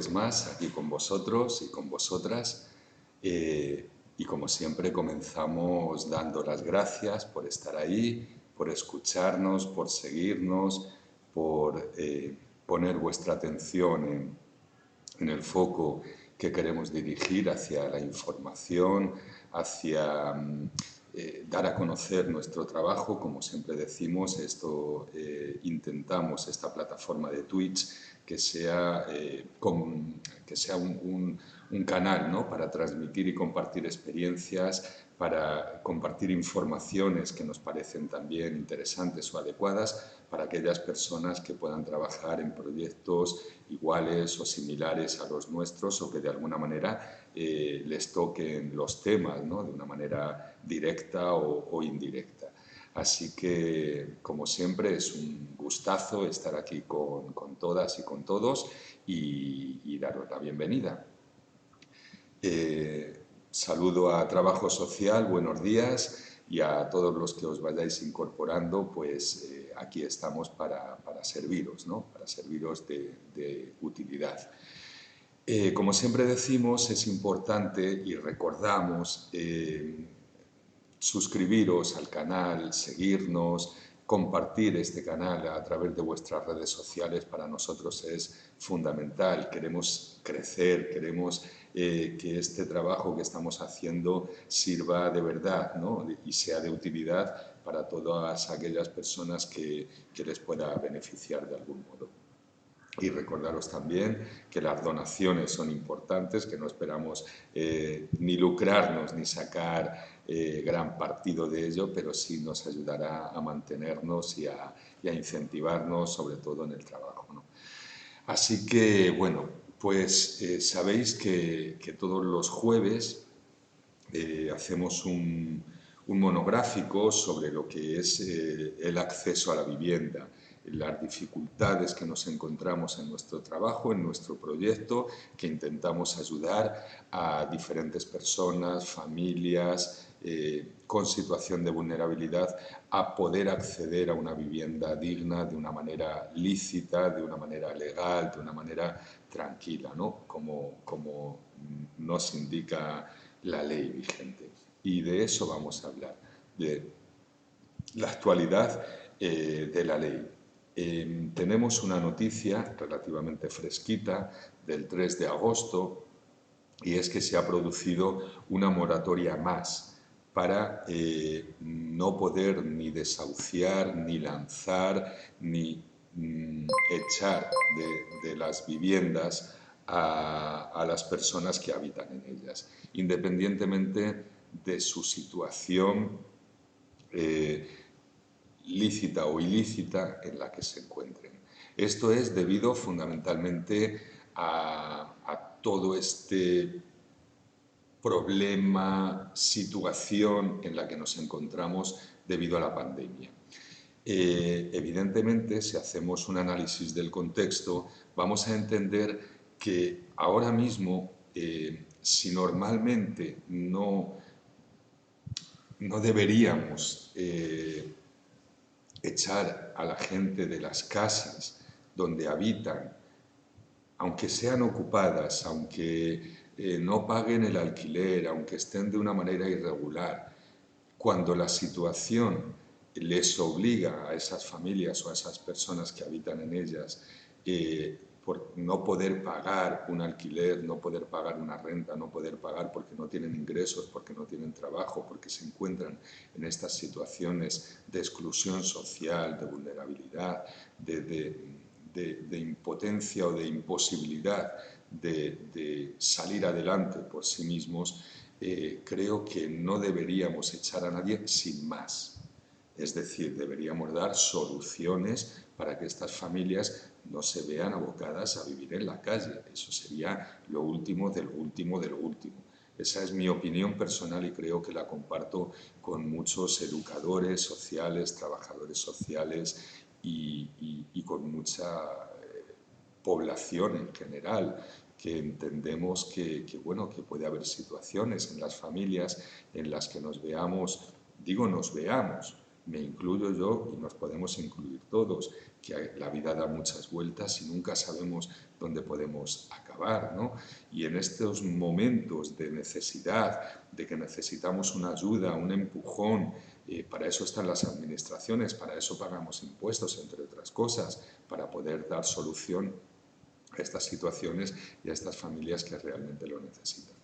jueves más aquí con vosotros y con vosotras. Y como siempre comenzamos dando las gracias por estar ahí, por escucharnos, por seguirnos, por poner vuestra atención en el foco que queremos dirigir hacia la información, hacia dar a conocer nuestro trabajo. Como siempre decimos, intentamos esta plataforma de Twitch que sea, un canal, ¿no?, para transmitir y compartir experiencias, para compartir informaciones que nos parecen también interesantes o adecuadas para aquellas personas que puedan trabajar en proyectos iguales o similares a los nuestros, o que de alguna manera les toquen los temas, ¿no?, de una manera directa o indirecta. Así que, como siempre, es un gustazo estar aquí con todas y con todos y daros la bienvenida. Saludo a Trabajo Social, buenos días, y a todos los que os vayáis incorporando, pues aquí estamos para serviros, ¿no?, para serviros de utilidad. Como siempre decimos, es importante y recordamos suscribiros al canal, seguirnos, compartir este canal a través de vuestras redes sociales. Para nosotros es fundamental. Queremos crecer, queremos que este trabajo que estamos haciendo sirva de verdad, ¿no?, y sea de utilidad para todas aquellas personas que les pueda beneficiar de algún modo. Y recordaros también que las donaciones son importantes, que no esperamos ni lucrarnos ni sacar gran partido de ello, pero sí nos ayudará a mantenernos y a incentivarnos, sobre todo en el trabajo, ¿no? Así que, bueno, pues sabéis que todos los jueves hacemos un monográfico sobre lo que es el acceso a la vivienda, las dificultades que nos encontramos en nuestro trabajo, en nuestro proyecto, que intentamos ayudar a diferentes personas, familias con situación de vulnerabilidad a poder acceder a una vivienda digna de una manera lícita, de una manera legal, de una manera tranquila, ¿no?, como nos indica la ley vigente. Y de eso vamos a hablar, de la actualidad de la ley. Tenemos una noticia relativamente fresquita del 3 de agosto, y es que se ha producido una moratoria más para no poder ni desahuciar, ni lanzar, ni echar de las viviendas a las personas que habitan en ellas, independientemente de su situación lícita o ilícita en la que se encuentren. Esto es debido fundamentalmente a todo este problema, situación en la que nos encontramos debido a la pandemia. Evidentemente, si hacemos un análisis del contexto, vamos a entender que ahora mismo, si normalmente no deberíamos echar a la gente de las casas donde habitan, aunque sean ocupadas, aunque no paguen el alquiler, aunque estén de una manera irregular, cuando la situación les obliga a esas familias o a esas personas que habitan en ellas por no poder pagar un alquiler, no poder pagar una renta, no poder pagar porque no tienen ingresos, porque no tienen trabajo, porque se encuentran en estas situaciones de exclusión social, de vulnerabilidad, de impotencia o de imposibilidad de salir adelante por sí mismos, creo que no deberíamos echar a nadie sin más. Es decir, deberíamos dar soluciones para que estas familias no se vean abocadas a vivir en la calle. Eso sería lo último de lo último de lo último. Esa es mi opinión personal y creo que la comparto con muchos educadores sociales, trabajadores sociales y con mucha población en general, que entendemos que puede haber situaciones en las familias en las que nos veamos, digo nos veamos, me incluyo yo y nos podemos incluir todos, que la vida da muchas vueltas y nunca sabemos dónde podemos acabar, ¿no? Y en estos momentos de necesidad, de que necesitamos una ayuda, un empujón, para eso están las administraciones, para eso pagamos impuestos, entre otras cosas, para poder dar solución a estas situaciones y a estas familias que realmente lo necesitan.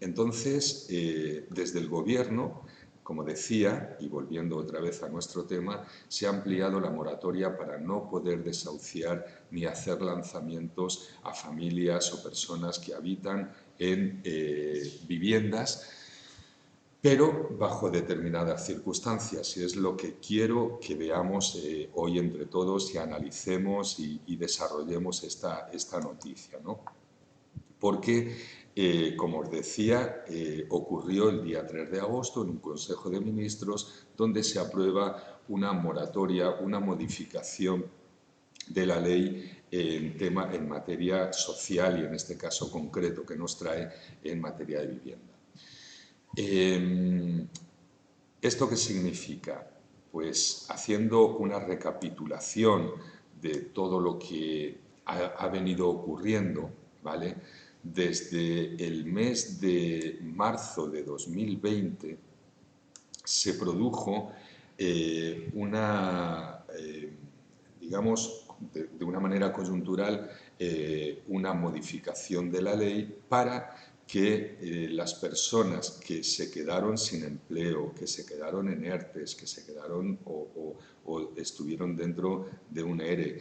Entonces, desde el Gobierno, como decía, y volviendo otra vez a nuestro tema, se ha ampliado la moratoria para no poder desahuciar ni hacer lanzamientos a familias o personas que habitan en viviendas, pero bajo determinadas circunstancias, y es lo que quiero que veamos hoy entre todos y analicemos y desarrollemos esta noticia, ¿no? Porque, como os decía, ocurrió el día 3 de agosto en un Consejo de Ministros donde se aprueba una moratoria, una modificación de la ley en materia social y en este caso concreto que nos trae en materia de vivienda. ¿Esto qué significa? Pues haciendo una recapitulación de todo lo que ha venido ocurriendo, ¿vale? Desde el mes de marzo de 2020 se produjo digamos, de una manera coyuntural, una modificación de la ley para que las personas que se quedaron sin empleo, que se quedaron en ERTES, que se quedaron o estuvieron dentro de un ERE,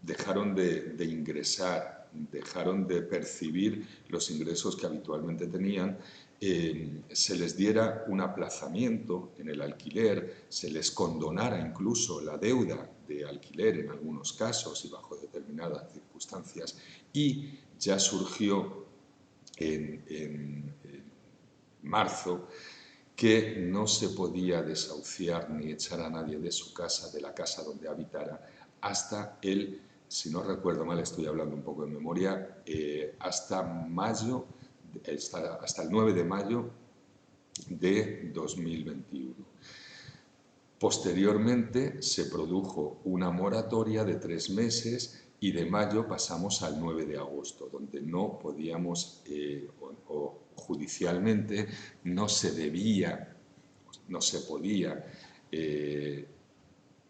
dejaron de ingresar, dejaron de percibir los ingresos que habitualmente tenían, se les diera un aplazamiento en el alquiler, se les condonara incluso la deuda de alquiler en algunos casos y bajo determinadas circunstancias, y ya surgió en marzo que no se podía desahuciar ni echar a nadie de su casa, de la casa donde habitara, hasta si no recuerdo mal, estoy hablando un poco de memoria, hasta el 9 de mayo de 2021. Posteriormente se produjo una moratoria de 3 meses y de mayo pasamos al 9 de agosto, donde no podíamos, o judicialmente no se debía, no se podía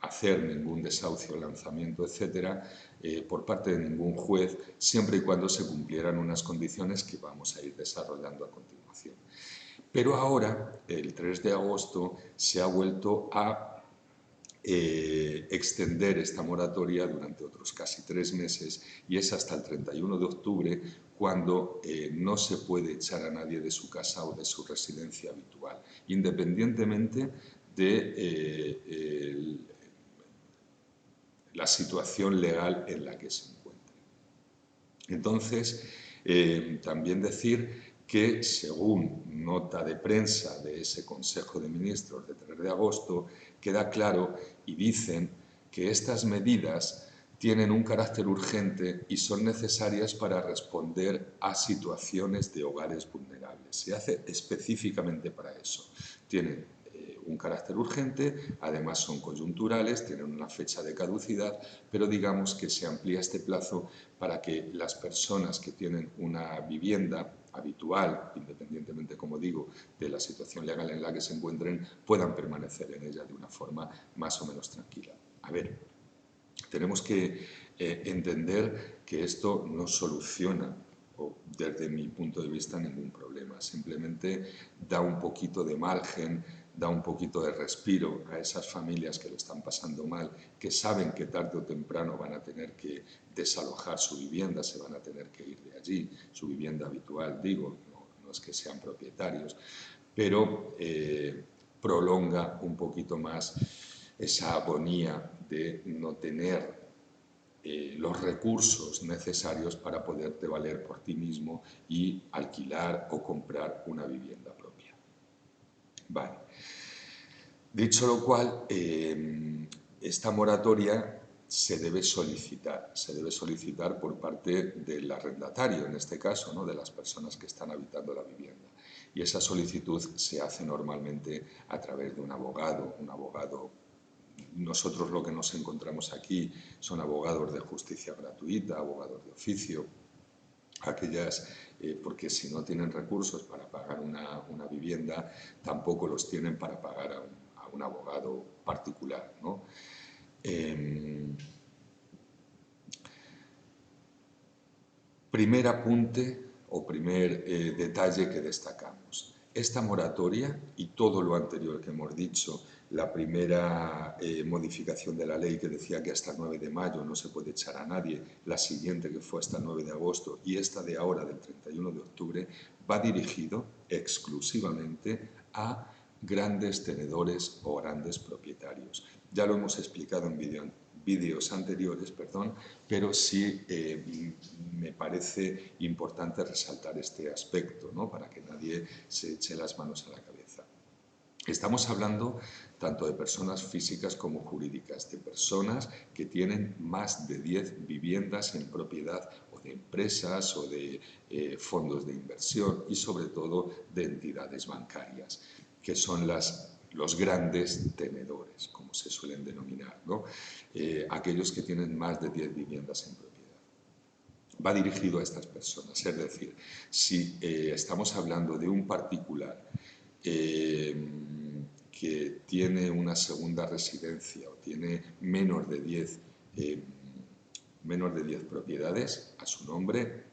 hacer ningún desahucio, lanzamiento, etcétera, por parte de ningún juez, siempre y cuando se cumplieran unas condiciones que vamos a ir desarrollando a continuación. Pero ahora, el 3 de agosto, se ha vuelto a extender esta moratoria durante otros casi 3 meses y es hasta el 31 de octubre cuando no se puede echar a nadie de su casa o de su residencia habitual, independientemente de la situación legal en la que se encuentre. Entonces, también decir que según nota de prensa de ese Consejo de Ministros de 3 de agosto, queda claro y dicen que estas medidas tienen un carácter urgente y son necesarias para responder a situaciones de hogares vulnerables. Se hace específicamente para eso. Tienen un carácter urgente, además son coyunturales, tienen una fecha de caducidad, pero digamos que se amplía este plazo para que las personas que tienen una vivienda habitual, independientemente, como digo, de la situación legal en la que se encuentren, puedan permanecer en ella de una forma más o menos tranquila. A ver, tenemos que entender que esto no soluciona, desde mi punto de vista, ningún problema. Simplemente da un poquito de margen, da un poquito de respiro a esas familias que lo están pasando mal, que saben que tarde o temprano van a tener que desalojar su vivienda, se van a tener que ir de allí, su vivienda habitual, digo, no es que sean propietarios, pero prolonga un poquito más esa agonía de no tener los recursos necesarios para poderte valer por ti mismo y alquilar o comprar una vivienda propia. Vale. Dicho lo cual, esta moratoria se debe solicitar por parte del arrendatario, en este caso, ¿no?, de las personas que están habitando la vivienda. y esa solicitud se hace normalmente a través de un abogado. Nosotros lo que nos encontramos aquí son abogados de justicia gratuita, abogados de oficio, porque si no tienen recursos para pagar una vivienda, tampoco los tienen para pagar a un abogado particular, ¿no? Primer apunte o primer detalle que destacamos. Esta moratoria y todo lo anterior que hemos dicho, la primera modificación de la ley que decía que hasta el 9 de mayo no se puede echar a nadie, la siguiente que fue hasta el 9 de agosto y esta de ahora del 31 de octubre, va dirigido exclusivamente a grandes tenedores o grandes propietarios. Ya lo hemos explicado en vídeos anteriores, pero sí me parece importante resaltar este aspecto, ¿no? Para que nadie se eche las manos a la cabeza. Estamos hablando tanto de personas físicas como jurídicas, de personas que tienen más de 10 viviendas en propiedad o de empresas o de fondos de inversión y sobre todo de entidades bancarias, que son los grandes tenedores, como se suelen denominar, ¿no? Aquellos que tienen más de 10 viviendas en propiedad. Va dirigido a estas personas, es decir, si estamos hablando de un particular que tiene una segunda residencia o tiene menos de 10 propiedades a su nombre,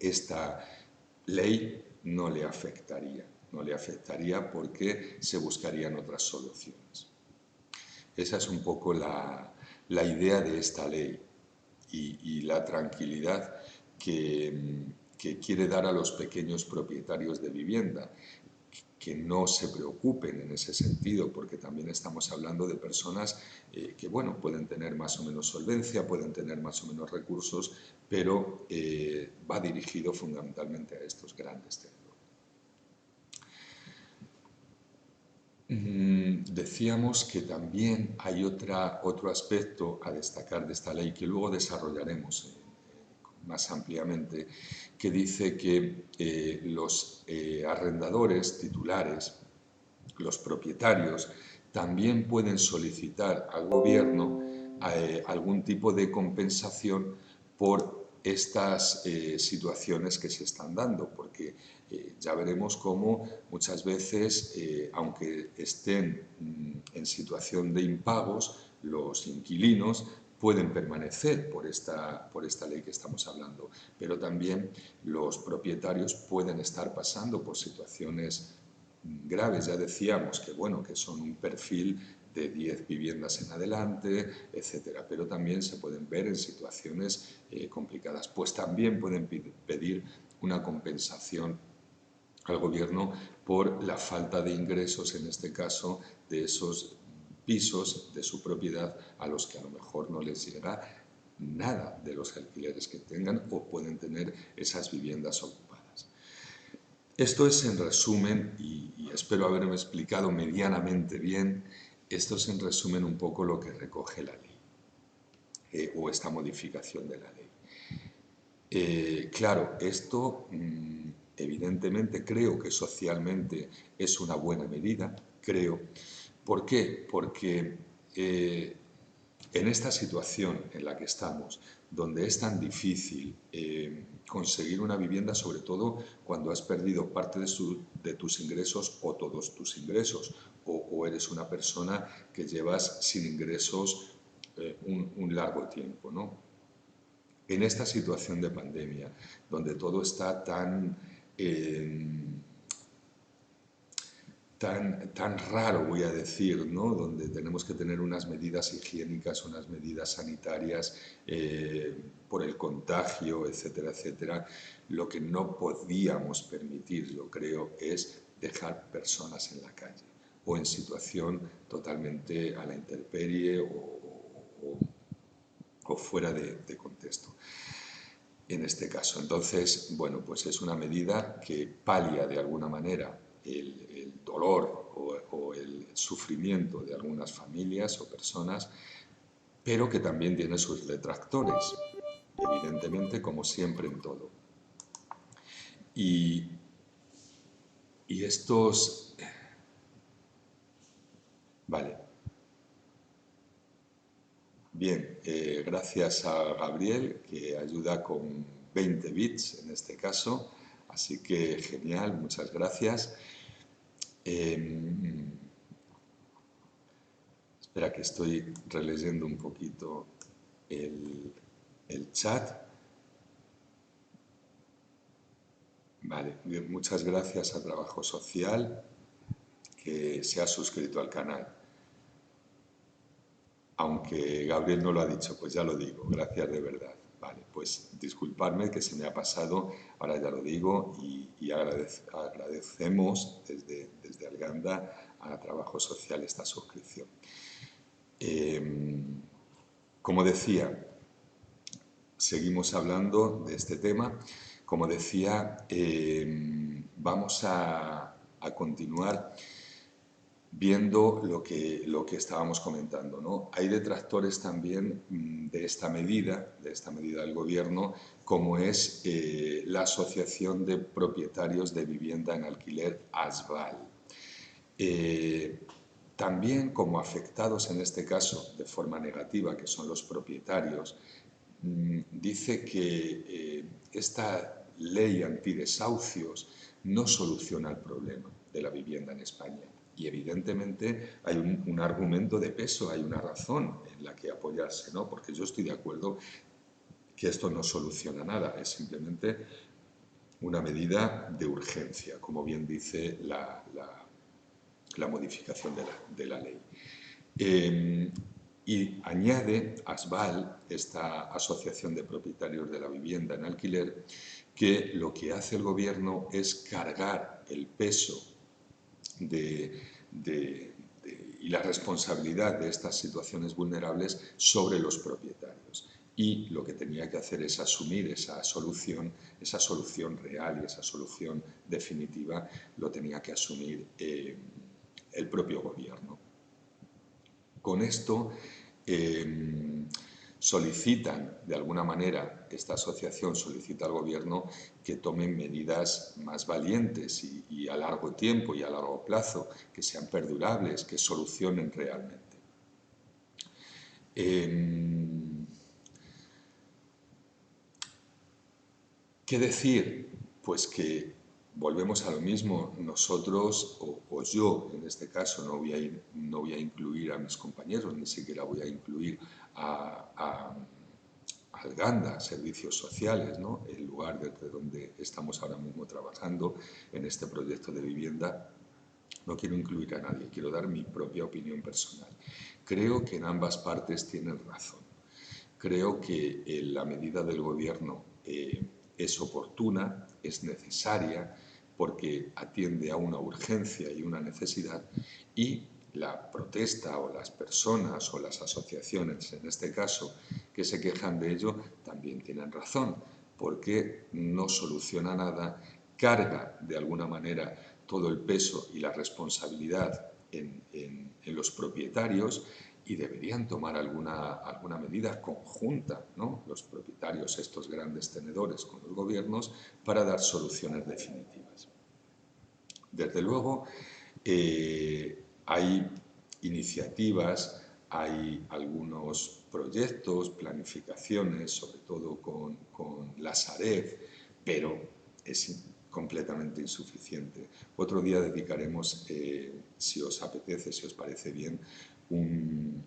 esta ley no le afectaría. No le afectaría porque se buscarían otras soluciones. Esa es un poco la idea de esta ley y la tranquilidad que quiere dar a los pequeños propietarios de vivienda, que no se preocupen en ese sentido, porque también estamos hablando de personas que, bueno, pueden tener más o menos solvencia, pueden tener más o menos recursos, pero va dirigido fundamentalmente a estos grandes tenedores. Decíamos que también hay otro aspecto a destacar de esta ley que luego desarrollaremos más ampliamente, que dice que los arrendadores titulares, los propietarios, también pueden solicitar al gobierno algún tipo de compensación por estas situaciones que se están dando, porque ya veremos cómo muchas veces, aunque estén en situación de impagos, los inquilinos pueden permanecer por esta ley que estamos hablando, pero también los propietarios pueden estar pasando por situaciones graves. Ya decíamos que, bueno, que son un perfil de 10 viviendas en adelante, etcétera, pero también se pueden ver en situaciones complicadas. Pues también pueden pedir una compensación al gobierno por la falta de ingresos, en este caso, de esos pisos de su propiedad a los que a lo mejor no les llega nada de los alquileres que tengan o pueden tener esas viviendas ocupadas. Esto es en resumen, y espero haberme explicado medianamente bien, esto es en resumen un poco lo que recoge la ley o esta modificación de la ley. Claro, esto evidentemente creo que socialmente es una buena medida, creo. ¿Por qué? Porque en esta situación en la que estamos, donde es tan difícil conseguir una vivienda, sobre todo cuando has perdido parte de tus ingresos o todos tus ingresos, o eres una persona que llevas sin ingresos un largo tiempo, ¿no? En esta situación de pandemia, donde todo está tan raro, voy a decir, ¿no? Donde tenemos que tener unas medidas higiénicas, unas medidas sanitarias por el contagio, etcétera, etcétera. Lo que no podíamos permitir, yo creo, es dejar personas en la calle o en situación totalmente a la intemperie o fuera de contexto. En este caso. Entonces, bueno, pues es una medida que palia de alguna manera el dolor o el sufrimiento de algunas familias o personas, pero que también tiene sus detractores, evidentemente, como siempre en todo. Y Y estos... Vale. Bien, gracias a Gabriel, que ayuda con 20 bits en este caso. Así que genial, muchas gracias. Espera que estoy releyendo un poquito el chat. Vale, bien, muchas gracias a Trabajo Social que se ha suscrito al canal. Aunque Gabriel no lo ha dicho, pues ya lo digo, gracias de verdad. Vale, pues disculpadme que se me ha pasado, ahora ya lo digo y agradecemos desde Alganda a Trabajo Social esta suscripción. Como decía, seguimos hablando de este tema. Como decía, vamos a continuar viendo lo que estábamos comentando, ¿no? Hay detractores también de esta medida del Gobierno, como es la Asociación de Propietarios de Vivienda en Alquiler, ASVAL. También como afectados en este caso de forma negativa, que son los propietarios, dice que esta ley antidesahucios no soluciona el problema de la vivienda en España. Y evidentemente hay un argumento de peso, hay una razón en la que apoyarse, ¿no? Porque yo estoy de acuerdo que esto no soluciona nada, es simplemente una medida de urgencia, como bien dice la modificación de la ley. Y añade ASVAL, esta Asociación de Propietarios de la Vivienda en Alquiler, que lo que hace el Gobierno es cargar el peso y la responsabilidad de estas situaciones vulnerables sobre los propietarios. Y lo que tenía que hacer es asumir esa solución real y esa solución definitiva, lo tenía que asumir el propio Gobierno. Con esto solicitan, de alguna manera, esta asociación solicita al Gobierno que tomen medidas más valientes y a largo tiempo y a largo plazo, que sean perdurables, que solucionen realmente. ¿Qué decir? Pues que volvemos a lo mismo, nosotros, o yo en este caso, no voy a incluir a mis compañeros, ni siquiera voy a incluir a Alganda, servicios sociales, ¿no? El lugar desde donde estamos ahora mismo trabajando en este proyecto de vivienda. No quiero incluir a nadie, quiero dar mi propia opinión personal. Creo que en ambas partes tienen razón. Creo que la medida del Gobierno es oportuna, es necesaria, porque atiende a una urgencia y una necesidad, y la protesta o las personas o las asociaciones, en este caso, que se quejan de ello, también tienen razón, porque no soluciona nada, carga de alguna manera todo el peso y la responsabilidad en los propietarios, y deberían tomar alguna medida conjunta, ¿no? Los propietarios, estos grandes tenedores con los gobiernos, para dar soluciones definitivas. Desde luego, hay iniciativas, hay algunos proyectos, planificaciones, sobre todo con la Sareb, pero es completamente insuficiente. Otro día dedicaremos, si os apetece, si os parece bien, un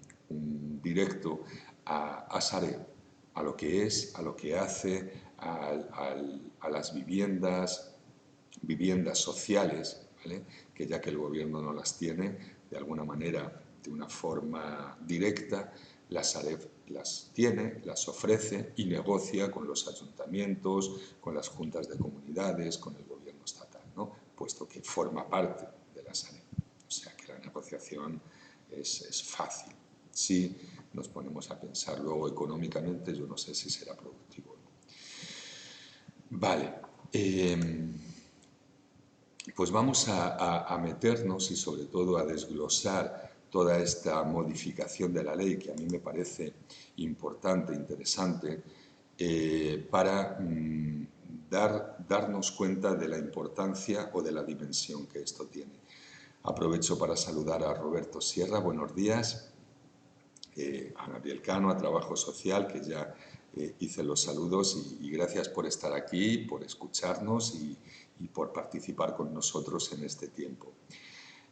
directo a Sareb, a lo que es, a lo que hace, a las viviendas sociales, ¿vale? Que ya que el Gobierno no las tiene, de alguna manera, de una forma directa, la Sareb las tiene, las ofrece y negocia con los ayuntamientos, con las juntas de comunidades, con el Gobierno estatal, ¿no? Puesto que forma parte de la Sareb. O sea que la negociación es fácil. Si nos ponemos a pensar luego económicamente, yo no sé si será productivo. Vale. Pues vamos a meternos y sobre todo a desglosar toda esta modificación de la ley, que a mí me parece importante, interesante, para dar darnos cuenta de la importancia o de la dimensión que esto tiene. Aprovecho para saludar a Roberto Sierra, buenos días, a Gabriel Cano, a Trabajo Social, que ya hice los saludos, y gracias por estar aquí, por escucharnos y por participar con nosotros en este tiempo.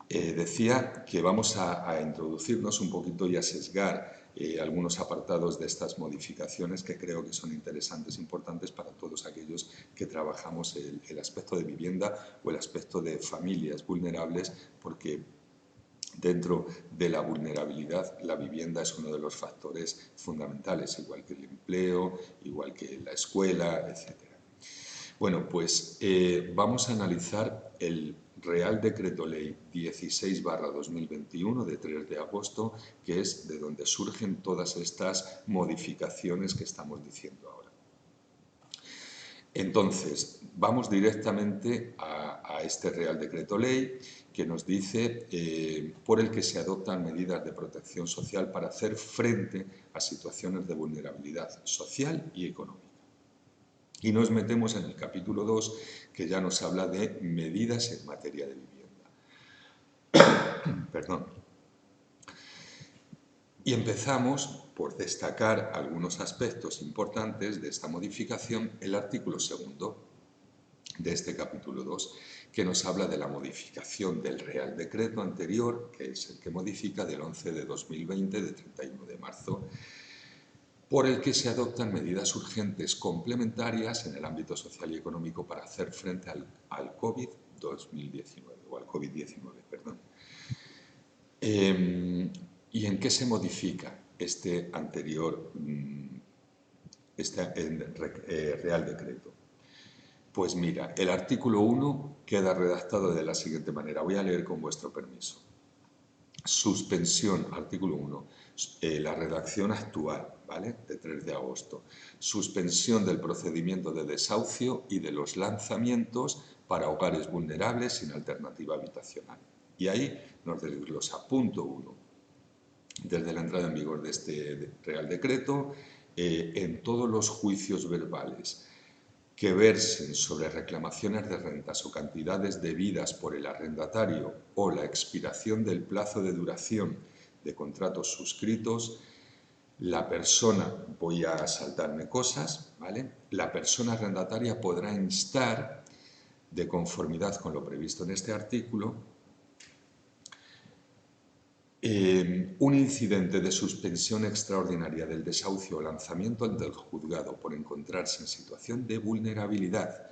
Decía que vamos a introducirnos un poquito y a sesgar algunos apartados de estas modificaciones que creo que son interesantes, importantes para todos aquellos que trabajamos el aspecto de vivienda o el aspecto de familias vulnerables, porque dentro de la vulnerabilidad la vivienda es uno de los factores fundamentales, igual que el empleo, igual que la escuela, etc. Bueno, pues vamos a analizar el Real Decreto Ley 16/2021 de 3 de agosto, que es de donde surgen todas estas modificaciones que estamos diciendo ahora. Entonces, vamos directamente a este Real Decreto Ley que nos dice por el que se adoptan medidas de protección social para hacer frente a situaciones de vulnerabilidad social y económica. Y nos metemos en el capítulo 2, que ya nos habla de medidas en materia de vivienda. Perdón. Y empezamos por destacar algunos aspectos importantes de esta modificación, el artículo 2 de este capítulo 2, que nos habla de la modificación del Real Decreto anterior, que es el que modifica del 11 de 2020, de 31 de marzo, por el que se adoptan medidas urgentes complementarias en el ámbito social y económico para hacer frente al COVID-19, o al COVID-19, perdón. ¿Y en qué se modifica este anterior Real Decreto? Pues mira, el artículo 1 queda redactado de la siguiente manera. Voy a leer con vuestro permiso. Suspensión, artículo 1, la redacción actual, ¿vale?, de 3 de agosto. Suspensión del procedimiento de desahucio y de los lanzamientos para hogares vulnerables sin alternativa habitacional. Y ahí nos desglosa, punto 1, desde la entrada en vigor de este Real Decreto, en todos los juicios verbales que versen sobre reclamaciones de rentas o cantidades debidas por el arrendatario o la expiración del plazo de duración de contratos suscritos, la persona, voy a saltarme cosas, ¿vale?, la persona arrendataria podrá instar, de conformidad con lo previsto en este artículo, un incidente de suspensión extraordinaria del desahucio o lanzamiento ante el juzgado por encontrarse en situación de vulnerabilidad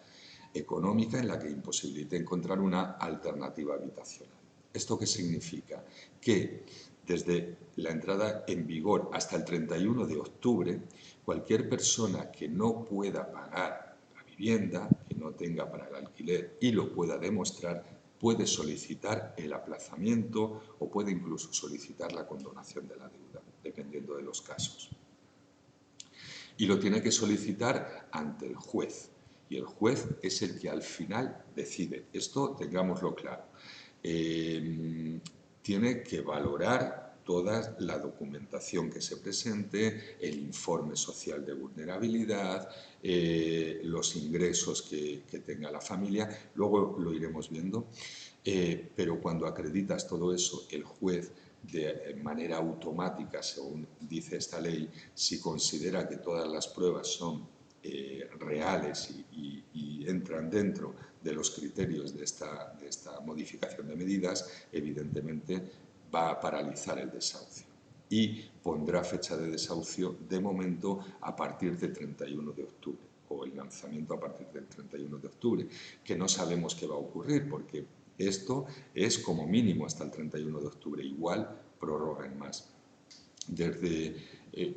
económica en la que imposibilite encontrar una alternativa habitacional. ¿Esto qué significa? Que desde la entrada en vigor hasta el 31 de octubre, cualquier persona que no pueda pagar la vivienda, que no tenga para el alquiler y lo pueda demostrar, puede solicitar el aplazamiento o puede incluso solicitar la condonación de la deuda, dependiendo de los casos. Y lo tiene que solicitar ante el juez. Y el juez es el que al final decide. Esto tengámoslo claro. Tiene que valorar toda la documentación que se presente, el informe social de vulnerabilidad, los ingresos que tenga la familia, luego lo iremos viendo, pero cuando acreditas todo eso, el juez, de manera automática, según dice esta ley, si considera que todas las pruebas son reales y entran dentro de los criterios de esta modificación de medidas, evidentemente va a paralizar el desahucio y pondrá fecha de desahucio de momento a partir del 31 de octubre o el lanzamiento a partir del 31 de octubre, que no sabemos qué va a ocurrir porque esto es como mínimo hasta el 31 de octubre, igual prorrogan más. Desde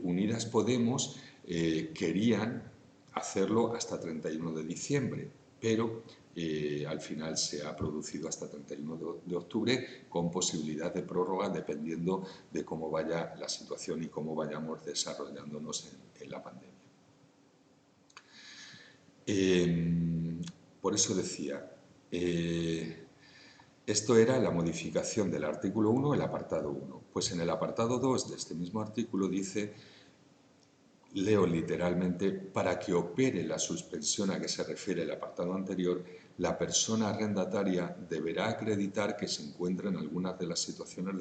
Unidas Podemos querían hacerlo hasta 31 de diciembre, pero al final se ha producido hasta 31 de octubre con posibilidad de prórroga dependiendo de cómo vaya la situación y cómo vayamos desarrollándonos en la pandemia. Por eso decía, esto era la modificación del artículo 1, el apartado 1. Pues en el apartado 2 de este mismo artículo dice leo literalmente, para que opere la suspensión a que se refiere el apartado anterior, la persona arrendataria deberá acreditar que se encuentra en algunas de las situaciones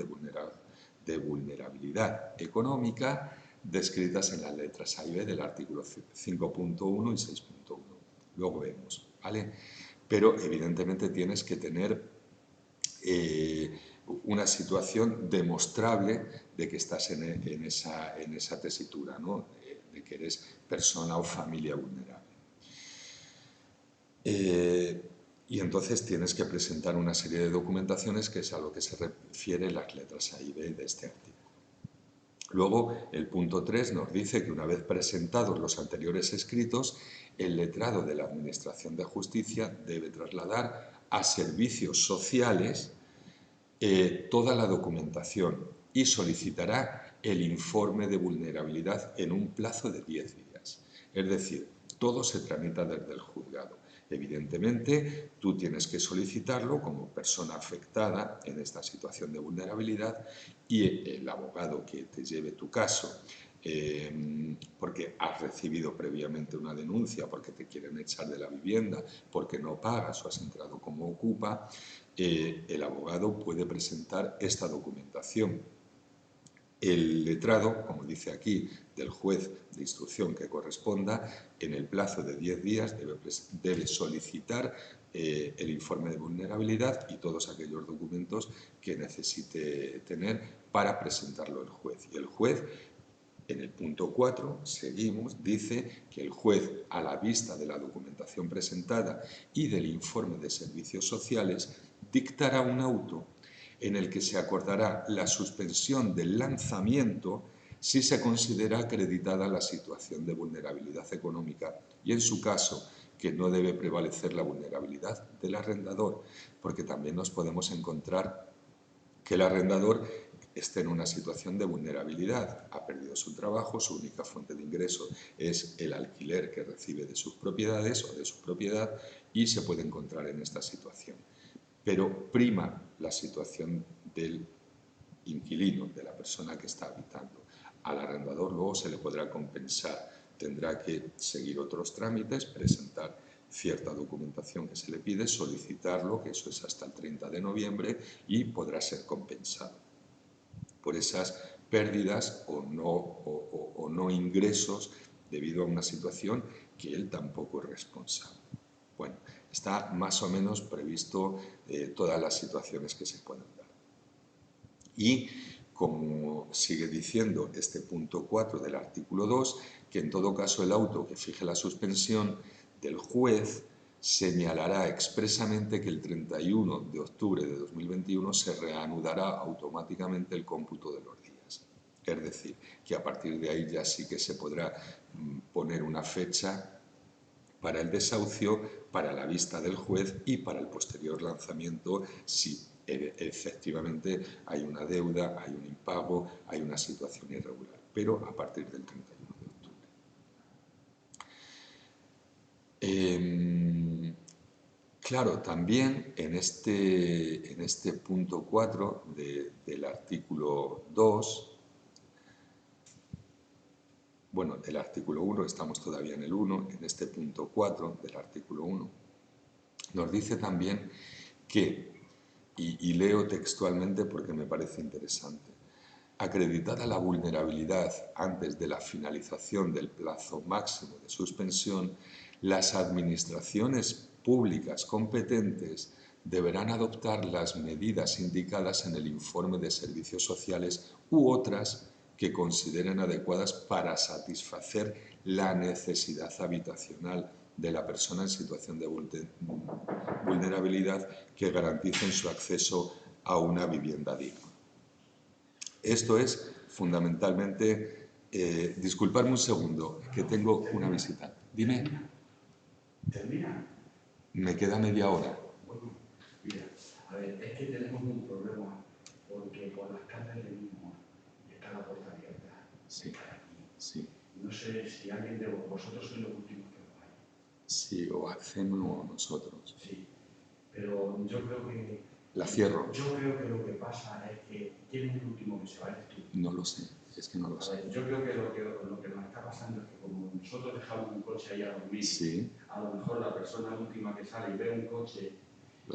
de vulnerabilidad económica descritas en las letras A y B del artículo 5.1 y 6.1. Luego vemos, ¿vale? Pero evidentemente tienes que tener una situación demostrable de que estás en esa tesitura, ¿no? De que eres persona o familia vulnerable. Y entonces tienes que presentar una serie de documentaciones, que es a lo que se refiere las letras A y B de este artículo. Luego, el punto 3 nos dice que una vez presentados los anteriores escritos, el letrado de la Administración de Justicia debe trasladar a servicios sociales toda la documentación y solicitará el informe de vulnerabilidad en un plazo de 10 días. Es decir, todo se tramita desde el juzgado. Evidentemente, tú tienes que solicitarlo como persona afectada en esta situación de vulnerabilidad y el abogado que te lleve tu caso, porque has recibido previamente una denuncia, porque te quieren echar de la vivienda, porque no pagas o has entrado como ocupa, el abogado puede presentar esta documentación. El letrado, como dice aquí, del juez de instrucción que corresponda, en el plazo de 10 días debe solicitar el informe de vulnerabilidad y todos aquellos documentos que necesite tener para presentarlo al juez. Y el juez, en el punto 4, seguimos, dice que el juez, a la vista de la documentación presentada y del informe de servicios sociales, dictará un auto en el que se acordará la suspensión del lanzamiento si se considera acreditada la situación de vulnerabilidad económica y, en su caso, que no debe prevalecer la vulnerabilidad del arrendador, porque también nos podemos encontrar que el arrendador esté en una situación de vulnerabilidad, ha perdido su trabajo, su única fuente de ingreso es el alquiler que recibe de sus propiedades o de su propiedad y se puede encontrar en esta situación. Pero prima la situación del inquilino, de la persona que está habitando. Al arrendador luego se le podrá compensar, tendrá que seguir otros trámites, presentar cierta documentación que se le pide, solicitarlo, que eso es hasta el 30 de noviembre, y podrá ser compensado por esas pérdidas o no ingresos debido a una situación que él tampoco es responsable. Bueno, está más o menos previsto todas las situaciones que se pueden dar. Y como sigue diciendo este punto 4 del artículo 2, que en todo caso el auto que fije la suspensión del juez señalará expresamente que el 31 de octubre de 2021 se reanudará automáticamente el cómputo de los días. Es decir, que a partir de ahí ya sí que se podrá poner una fecha para el desahucio, para la vista del juez y para el posterior lanzamiento si efectivamente hay una deuda, hay un impago, hay una situación irregular, pero a partir del 31 de octubre. Claro, también en este punto 4 del artículo 2, bueno, del artículo 1, estamos todavía en el 1, en este punto 4 del artículo 1, nos dice también que, y leo textualmente porque me parece interesante, acreditada la vulnerabilidad antes de la finalización del plazo máximo de suspensión, las administraciones públicas competentes deberán adoptar las medidas indicadas en el informe de servicios sociales u otras que consideren adecuadas para satisfacer la necesidad habitacional de la persona en situación de vulnerabilidad que garanticen su acceso a una vivienda digna. Esto es fundamentalmente, disculpadme un segundo, que tengo una visita. Dime. ¿Termina? Me queda media hora. Bueno, mira, a ver, es que tenemos un problema, porque por las tardes venimos y está la puerta abierta. Sí, sí. No sé si alguien de vosotros sois los últimos que lo hay. Sí, o hacemos nosotros. Sí, pero yo creo que... La cierro. Yo creo que lo que pasa es que ¿quién es el último que se va? ¿Eres tú? No lo sé. Es que no lo sé. Yo creo que lo que nos está pasando es que como nosotros dejamos un coche ahí a dormir, Sí. a lo mejor la persona última que sale y ve un coche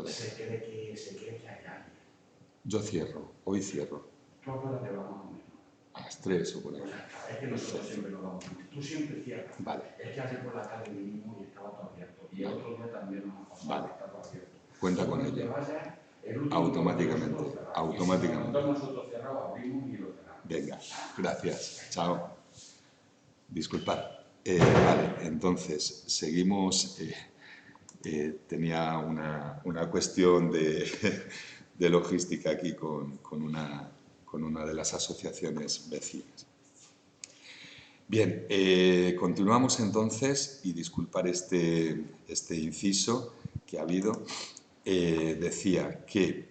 se cree que hay alguien. Yo cierro, hoy cierro. ¿Tú a qué hora te vas más o menos? A las 3 o por ahí. Pues ya está, es que nosotros siempre nos vamos. Tú siempre cierras. Vale. Es que ayer por la tarde vinimos y estaba todo abierto. Y el otro día también nos ha pasado, Vale. está todo abierto. Cuenta con Cuando te ello. vayas, el último Automáticamente. nosotros cerramos. Automáticamente. Y si nosotros cerramos, abrimos y lo cerramos. Venga, gracias. Chao. Disculpad. Vale, entonces, seguimos. Tenía una cuestión de logística aquí con una de las asociaciones vecinas. Bien, continuamos entonces, y disculpar este inciso que ha habido. Decía que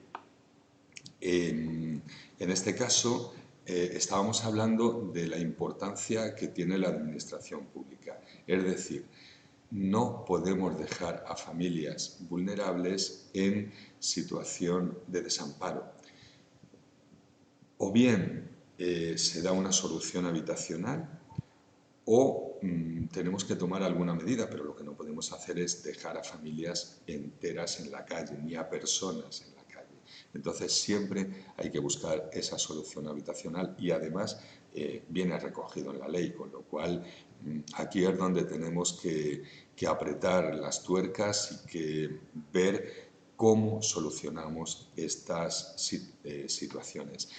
en este caso estábamos hablando de la importancia que tiene la administración pública. Es decir, no podemos dejar a familias vulnerables en situación de desamparo. O bien se da una solución habitacional o tenemos que tomar alguna medida, pero lo que no podemos hacer es dejar a familias enteras en la calle, ni a personas en la calle. Entonces siempre hay que buscar esa solución habitacional y además viene recogido en la ley, con lo cual aquí es donde tenemos que apretar las tuercas y que ver cómo solucionamos estas situaciones.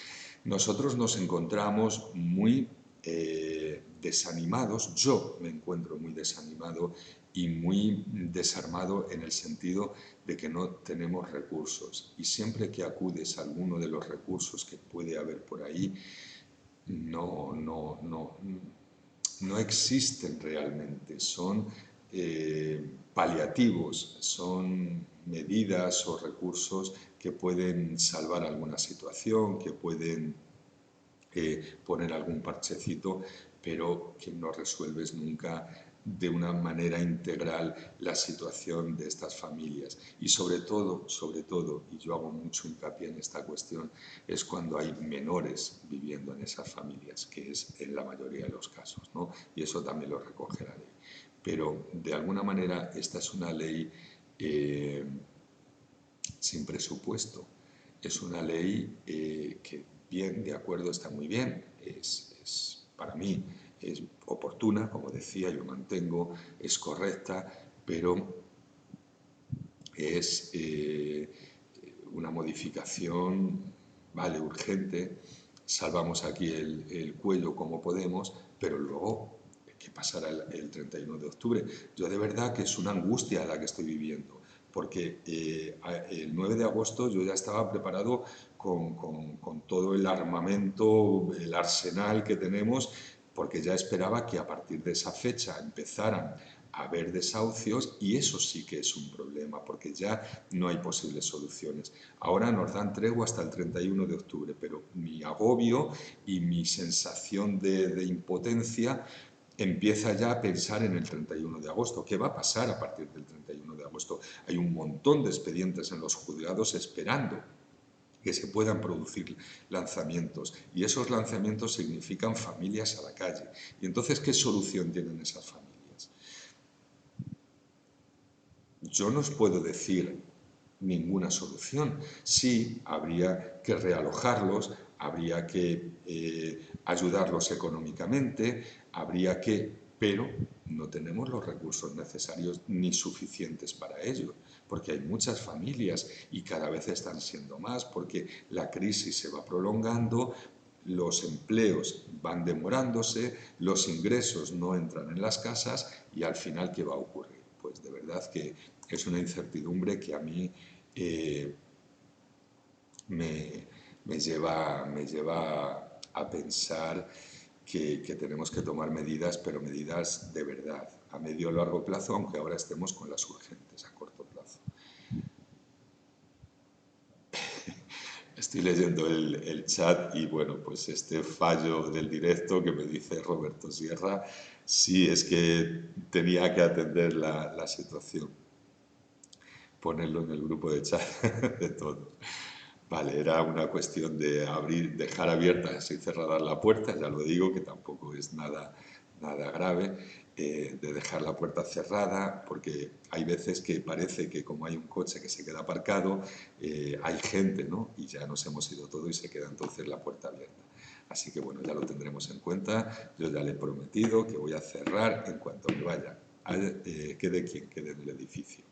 Nosotros nos encontramos muy desanimados, yo me encuentro muy desanimado y muy desarmado en el sentido de que no tenemos recursos. Y siempre que acudes a alguno de los recursos que puede haber por ahí, no existen realmente, son paliativos, son medidas o recursos que pueden salvar alguna situación, que pueden poner algún parchecito, pero que no resuelves nunca de una manera integral la situación de estas familias. Y sobre todo, y yo hago mucho hincapié en esta cuestión, es cuando hay menores viviendo en esas familias, que es en la mayoría de los casos, ¿no? Y eso también lo recoge la ley. Pero de alguna manera esta es una ley sin presupuesto. Es una ley que, bien, de acuerdo, está muy bien, para mí es oportuna, como decía, yo mantengo, es correcta, pero es una modificación, vale, urgente, salvamos aquí el cuello como podemos, pero luego, ¿qué pasará el 31 de octubre? Yo de verdad que es una angustia la que estoy viviendo, porque el 9 de agosto yo ya estaba preparado con todo el armamento, el arsenal que tenemos, porque ya esperaba que a partir de esa fecha empezaran a haber desahucios y eso sí que es un problema porque ya no hay posibles soluciones. Ahora nos dan tregua hasta el 31 de octubre, pero mi agobio y mi sensación de impotencia empieza ya a pensar en el 31 de agosto. ¿Qué va a pasar a partir del 31 de agosto? Hay un montón de expedientes en los juzgados esperando que se puedan producir lanzamientos y esos lanzamientos significan familias a la calle. Y entonces, ¿qué solución tienen esas familias? Yo no os puedo decir ninguna solución. Sí, habría que realojarlos, habría que ayudarlos económicamente, pero no tenemos los recursos necesarios ni suficientes para ello, porque hay muchas familias y cada vez están siendo más, porque la crisis se va prolongando, los empleos van demorándose, los ingresos no entran en las casas y al final, ¿qué va a ocurrir? Pues de verdad que es una incertidumbre que a mí me lleva a pensar que tenemos que tomar medidas, pero medidas de verdad, a medio o largo plazo, aunque ahora estemos con las urgentes a corto plazo. Estoy leyendo el chat y bueno, pues este fallo del directo que me dice Roberto Sierra, sí, es que tenía que atender la situación, ponerlo en el grupo de chat de todo. Vale, era una cuestión de abrir, dejar abiertas y cerradas la puerta, ya lo digo, que tampoco es nada grave, de dejar la puerta cerrada, porque hay veces que parece que como hay un coche que se queda aparcado, hay gente, ¿no? Y ya nos hemos ido todos y se queda entonces la puerta abierta. Así que bueno, ya lo tendremos en cuenta. Yo ya le he prometido que voy a cerrar en cuanto me vaya, quede quien quede en el edificio.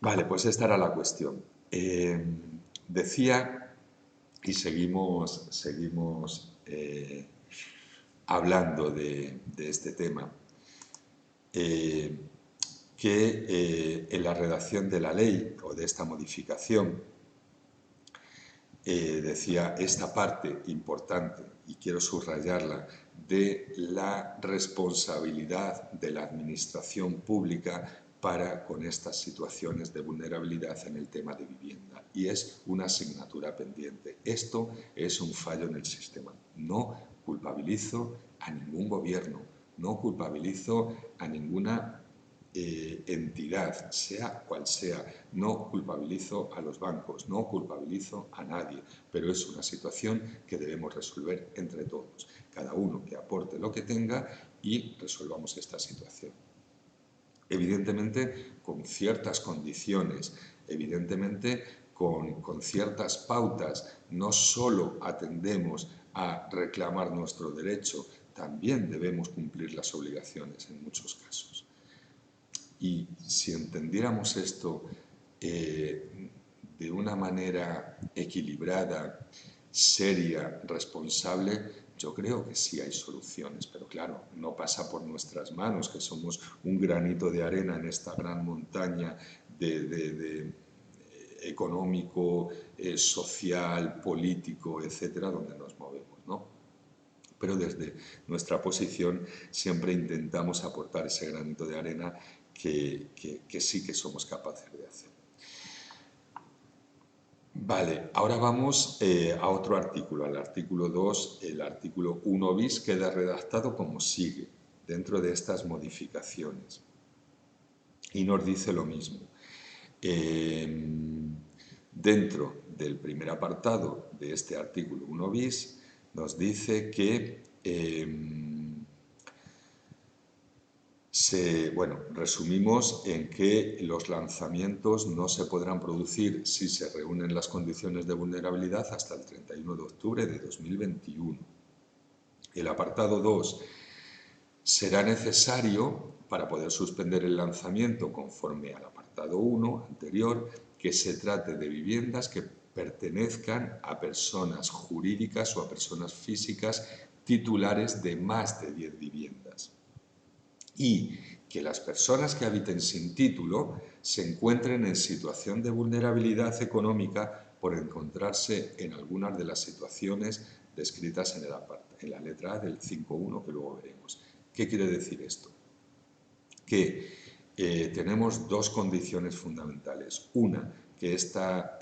Vale, pues esta era la cuestión. Decía, y seguimos hablando de este tema, que en la redacción de la ley o de esta modificación decía esta parte importante, y quiero subrayarla, de la responsabilidad de la administración pública para con estas situaciones de vulnerabilidad en el tema de vivienda. Y es una asignatura pendiente. Esto es un fallo en el sistema. No culpabilizo a ningún gobierno, no culpabilizo a ninguna entidad, sea cual sea. No culpabilizo a los bancos, no culpabilizo a nadie, pero es una situación que debemos resolver entre todos. Cada uno que aporte lo que tenga y resolvamos esta situación. Evidentemente, con ciertas condiciones, evidentemente, con ciertas pautas. No solo atendemos a reclamar nuestro derecho, también debemos cumplir las obligaciones en muchos casos. Y si entendiéramos esto de una manera equilibrada, seria, responsable, yo creo que sí hay soluciones, pero claro, no pasa por nuestras manos, que somos un granito de arena en esta gran montaña económico, social, político, etcétera, donde nos movemos, ¿no? Pero desde nuestra posición siempre intentamos aportar ese granito de arena que sí que somos capaces de hacer. Vale, ahora vamos a otro artículo, al artículo 2. El artículo 1 bis queda redactado como sigue, dentro de estas modificaciones. Y nos dice lo mismo. Dentro del primer apartado de este artículo 1 bis, nos dice que resumimos en que los lanzamientos no se podrán producir si se reúnen las condiciones de vulnerabilidad hasta el 31 de octubre de 2021. El apartado 2. Será necesario, para poder suspender el lanzamiento conforme al apartado 1 anterior, que se trate de viviendas que pertenezcan a personas jurídicas o a personas físicas titulares de más de 10 viviendas. Y que las personas que habiten sin título se encuentren en situación de vulnerabilidad económica por encontrarse en algunas de las situaciones descritas en la letra A del 5.1 que luego veremos. ¿Qué quiere decir esto? Que tenemos dos condiciones fundamentales. Una, que esta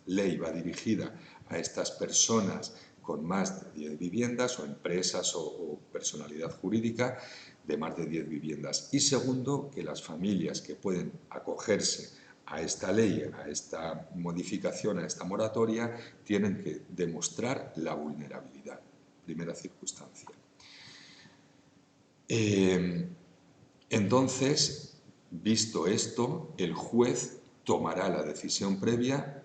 ley va dirigida a estas personas con más de 10 viviendas o empresas o personalidad jurídica de más de 10 viviendas. Y segundo, que las familias que pueden acogerse a esta ley, a esta modificación, a esta moratoria, tienen que demostrar la vulnerabilidad. Primera circunstancia. Entonces, visto esto, el juez tomará la decisión previa,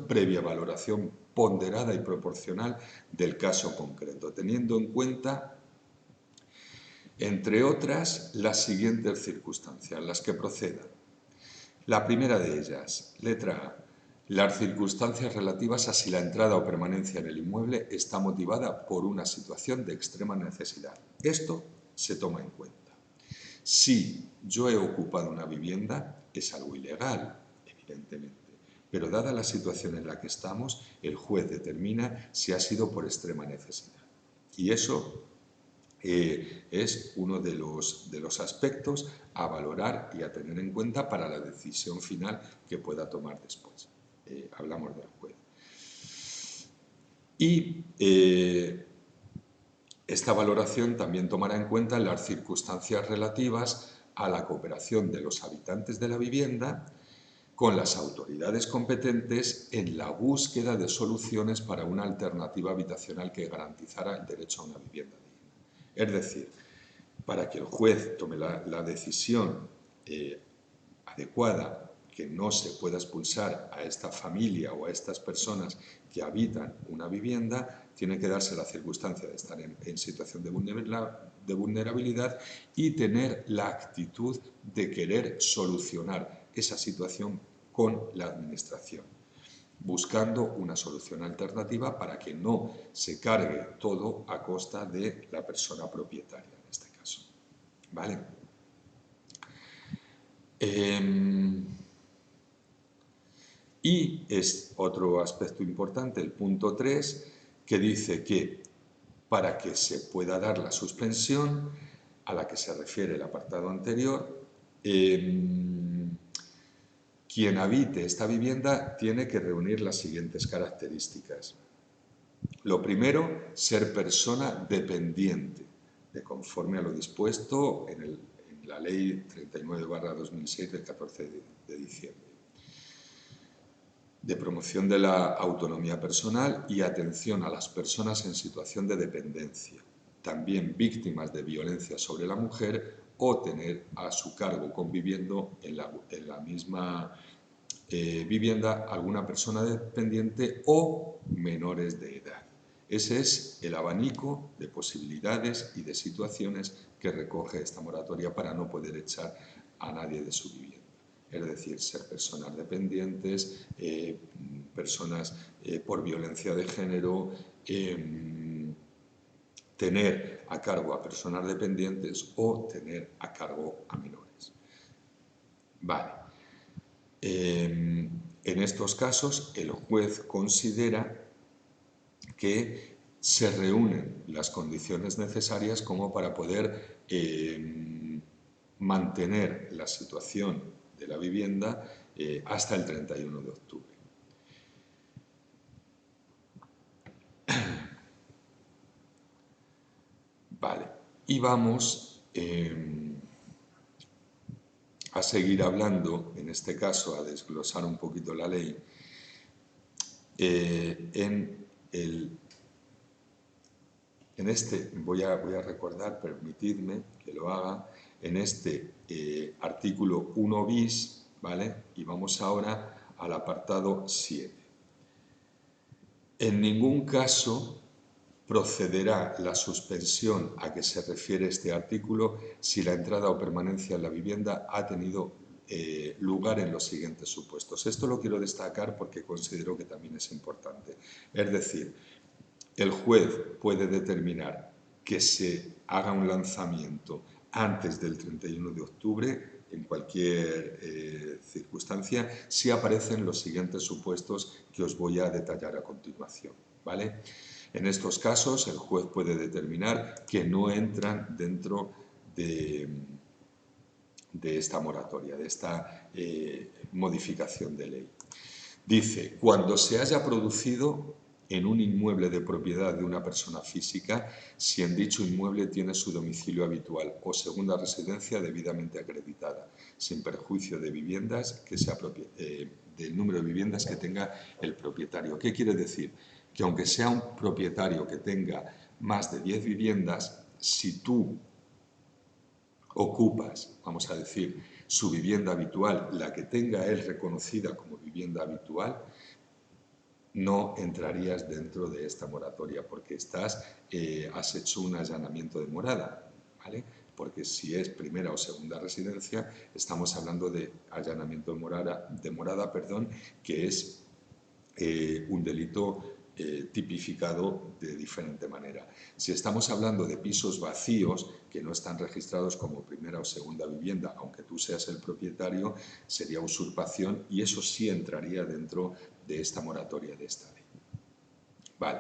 previa valoración ponderada y proporcional del caso concreto, teniendo en cuenta, entre otras, las siguientes circunstancias, las que procedan. La primera de ellas, letra A, las circunstancias relativas a si la entrada o permanencia en el inmueble está motivada por una situación de extrema necesidad. Esto se toma en cuenta. Si yo he ocupado una vivienda, es algo ilegal, evidentemente, pero dada la situación en la que estamos, el juez determina si ha sido por extrema necesidad. Y eso es uno de los aspectos a valorar y a tener en cuenta para la decisión final que pueda tomar después. Hablamos del juez. Y esta valoración también tomará en cuenta las circunstancias relativas a la cooperación de los habitantes de la vivienda con las autoridades competentes en la búsqueda de soluciones para una alternativa habitacional que garantizara el derecho a una vivienda digna. Es decir, para que el juez tome la decisión adecuada, que no se pueda expulsar a esta familia o a estas personas que habitan una vivienda, tiene que darse la circunstancia de estar en situación de vulnerabilidad y tener la actitud de querer solucionar esa situación con la Administración, buscando una solución alternativa para que no se cargue todo a costa de la persona propietaria, en este caso. ¿Vale? Y es otro aspecto importante, el punto 3, que dice que para que se pueda dar la suspensión a la que se refiere el apartado anterior, quien habite esta vivienda tiene que reunir las siguientes características. Lo primero, ser persona dependiente, de conforme a lo dispuesto en la Ley 39/2006 del 14 de diciembre. De promoción de la autonomía personal y atención a las personas en situación de dependencia, también víctimas de violencia sobre la mujer o tener a su cargo conviviendo en la misma vivienda alguna persona dependiente o menores de edad. Ese es el abanico de posibilidades y de situaciones que recoge esta moratoria para no poder echar a nadie de su vivienda. Es decir, ser personas dependientes, personas por violencia de género, tener a cargo a personas dependientes o tener a cargo a menores. Vale. En estos casos, el juez considera que se reúnen las condiciones necesarias como para poder mantener la situación de la vivienda hasta el 31 de octubre. Vale, y vamos a seguir hablando, en este caso a desglosar un poquito la ley, voy a recordar, permitidme que lo haga, en este artículo 1 bis, ¿vale? Y vamos ahora al apartado 7. En ningún caso procederá la suspensión a que se refiere este artículo si la entrada o permanencia en la vivienda ha tenido lugar en los siguientes supuestos. Esto lo quiero destacar porque considero que también es importante. Es decir, el juez puede determinar que se haga un lanzamiento antes del 31 de octubre en cualquier circunstancia si aparecen los siguientes supuestos que os voy a detallar a continuación, ¿vale? En estos casos, el juez puede determinar que no entran dentro de esta moratoria, de esta modificación de ley. Dice, cuando se haya producido en un inmueble de propiedad de una persona física, si en dicho inmueble tiene su domicilio habitual o segunda residencia debidamente acreditada, sin perjuicio de viviendas del número de viviendas que tenga el propietario. ¿Qué quiere decir? Que aunque sea un propietario que tenga más de 10 viviendas, si tú ocupas, vamos a decir, su vivienda habitual, la que tenga él reconocida como vivienda habitual, no entrarías dentro de esta moratoria porque has hecho un allanamiento de morada, ¿vale? Porque si es primera o segunda residencia, estamos hablando de allanamiento de morada, que es un delito tipificado de diferente manera. Si estamos hablando de pisos vacíos que no están registrados como primera o segunda vivienda, aunque tú seas el propietario, sería usurpación y eso sí entraría dentro de esta moratoria de esta ley. Vale.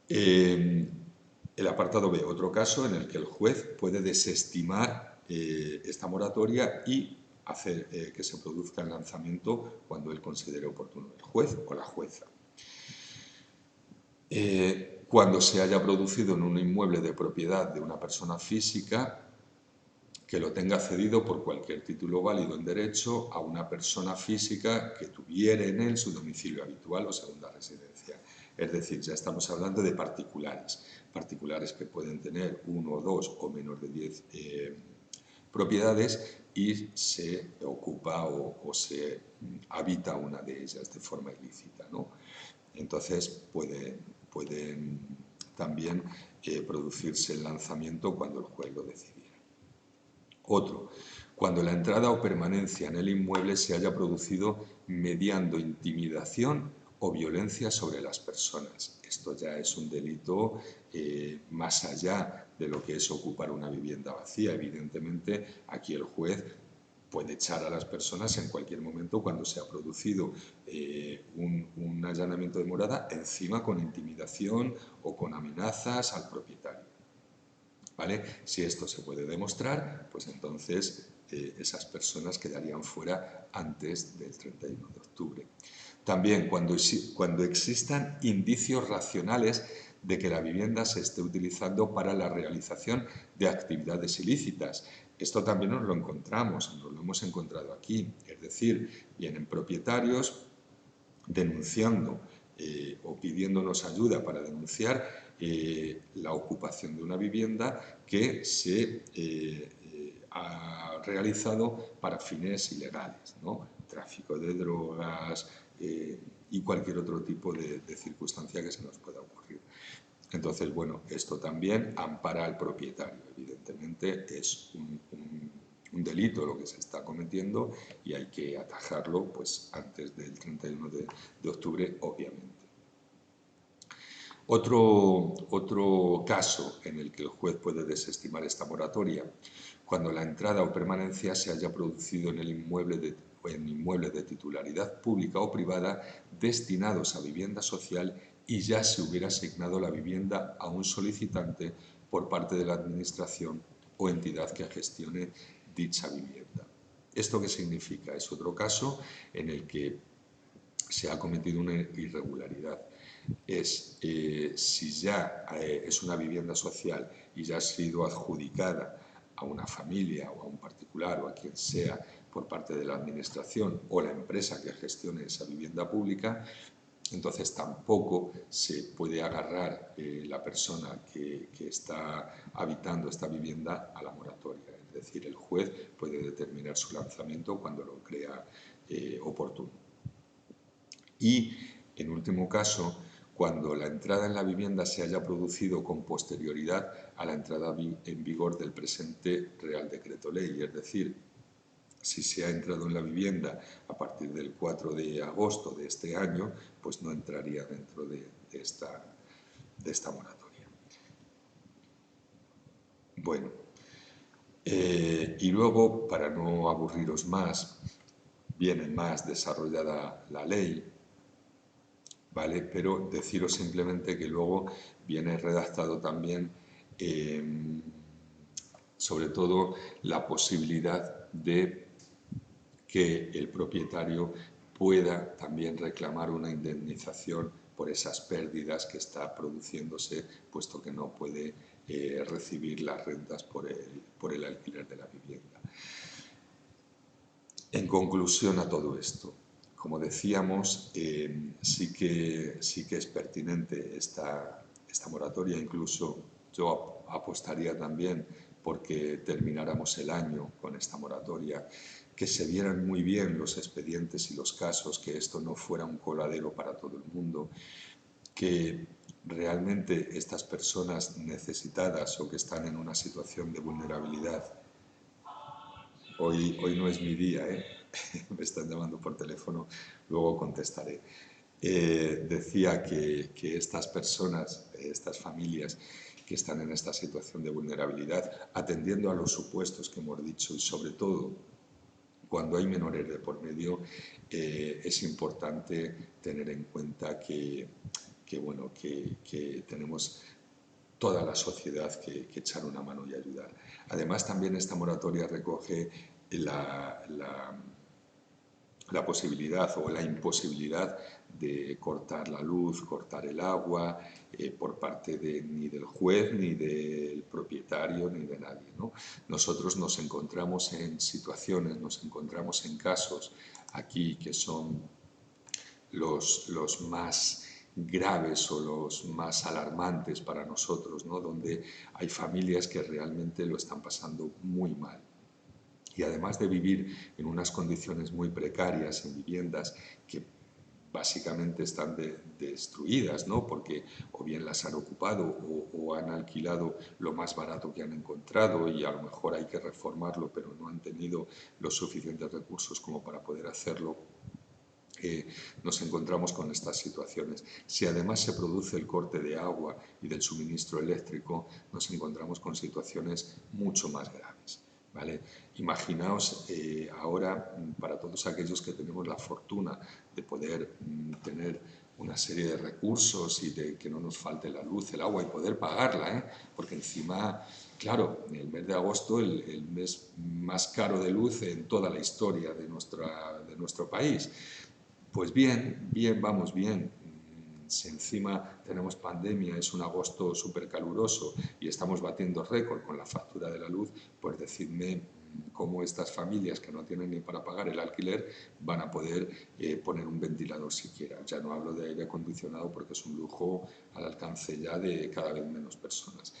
El apartado B, otro caso en el que el juez puede desestimar esta moratoria y hacer que se produzca el lanzamiento cuando él considere oportuno, el juez o la jueza. Cuando se haya producido en un inmueble de propiedad de una persona física, que lo tenga cedido por cualquier título válido en derecho a una persona física que tuviera en él su domicilio habitual o segunda residencia. Es decir, ya estamos hablando de particulares, particulares que pueden tener 1, 2 o menos de 10 propiedades y se ocupa o se habita una de ellas de forma ilícita, ¿no? Entonces puede también producirse el lanzamiento cuando el juez lo decidiera. Otro, cuando la entrada o permanencia en el inmueble se haya producido mediando intimidación o violencia sobre las personas. Esto ya es un delito más allá de lo que es ocupar una vivienda vacía. Evidentemente, aquí el juez puede echar a las personas en cualquier momento cuando se ha producido un allanamiento de morada, encima con intimidación o con amenazas al propietario. ¿Vale? Si esto se puede demostrar, pues entonces esas personas quedarían fuera antes del 31 de octubre. También cuando existan indicios racionales de que la vivienda se esté utilizando para la realización de actividades ilícitas. Esto también nos lo hemos encontrado aquí. Es decir, vienen propietarios denunciando o pidiéndonos ayuda para denunciar la ocupación de una vivienda que se ha realizado para fines ilegales, ¿no? Tráfico de drogas y cualquier otro tipo de circunstancia que se nos pueda ocurrir. Entonces, bueno, esto también ampara al propietario. Evidentemente es un delito lo que se está cometiendo y hay que atajarlo pues, antes del 31 de octubre, obviamente. Otro caso en el que el juez puede desestimar esta moratoria, cuando la entrada o permanencia se haya producido en inmuebles de titularidad pública o privada destinados a vivienda social y ya se hubiera asignado la vivienda a un solicitante por parte de la Administración o entidad que gestione dicha vivienda. ¿Esto qué significa? Es otro caso en el que se ha cometido una irregularidad. Si ya es una vivienda social y ya ha sido adjudicada a una familia o a un particular o a quien sea por parte de la Administración o la empresa que gestione esa vivienda pública, entonces tampoco se puede agarrar la persona que está habitando esta vivienda a la moratoria. Es decir, el juez puede determinar su lanzamiento cuando lo crea oportuno. Y, en último caso, cuando la entrada en la vivienda se haya producido con posterioridad a la entrada en vigor del presente Real Decreto Ley, es decir, si se ha entrado en la vivienda a partir del 4 de agosto de este año, pues no entraría dentro de esta moratoria. Bueno, y luego, para no aburriros más, viene más desarrollada la ley, ¿vale? Pero deciros simplemente que luego viene redactado también, sobre todo, la posibilidad de que el propietario pueda también reclamar una indemnización por esas pérdidas que está produciéndose, puesto que no puede recibir las rentas por el alquiler de la vivienda. En conclusión a todo esto, como decíamos, sí que es pertinente esta moratoria. Incluso yo apostaría también porque termináramos el año con esta moratoria, que se vieran muy bien los expedientes y los casos, que esto no fuera un coladero para todo el mundo, que realmente estas personas necesitadas o que están en una situación de vulnerabilidad. Hoy no es mi día, me están llamando por teléfono, luego contestaré. Decía que estas personas, estas familias que están en esta situación de vulnerabilidad, atendiendo a los supuestos que hemos dicho y sobre todo cuando hay menores de por medio, es importante tener en cuenta que tenemos toda la sociedad que echar una mano y ayudar. Además, también esta moratoria recoge la posibilidad o la imposibilidad de cortar la luz, cortar el agua, por parte ni del juez, ni del propietario, ni de nadie, ¿no? Nosotros nos encontramos en situaciones, nos encontramos en casos aquí que son los más graves o los más alarmantes para nosotros, ¿no? Donde hay familias que realmente lo están pasando muy mal. Y además de vivir en unas condiciones muy precarias, en viviendas que básicamente están destruidas, ¿no? Porque o bien las han ocupado o han alquilado lo más barato que han encontrado y a lo mejor hay que reformarlo, pero no han tenido los suficientes recursos como para poder hacerlo. Nos encontramos con estas situaciones. Si además se produce el corte de agua y del suministro eléctrico, nos encontramos con situaciones mucho más graves, ¿vale? Imaginaos ahora, para todos aquellos que tenemos la fortuna de poder tener una serie de recursos y de que no nos falte la luz, el agua y poder pagarla, porque encima, claro, en el mes de agosto, el mes más caro de luz en toda la historia de nuestro país. Pues bien, vamos bien. Si encima tenemos pandemia, es un agosto súper caluroso y estamos batiendo récord con la factura de la luz, pues decidme cómo estas familias que no tienen ni para pagar el alquiler van a poder poner un ventilador siquiera. Ya no hablo de aire acondicionado porque es un lujo al alcance ya de cada vez menos personas.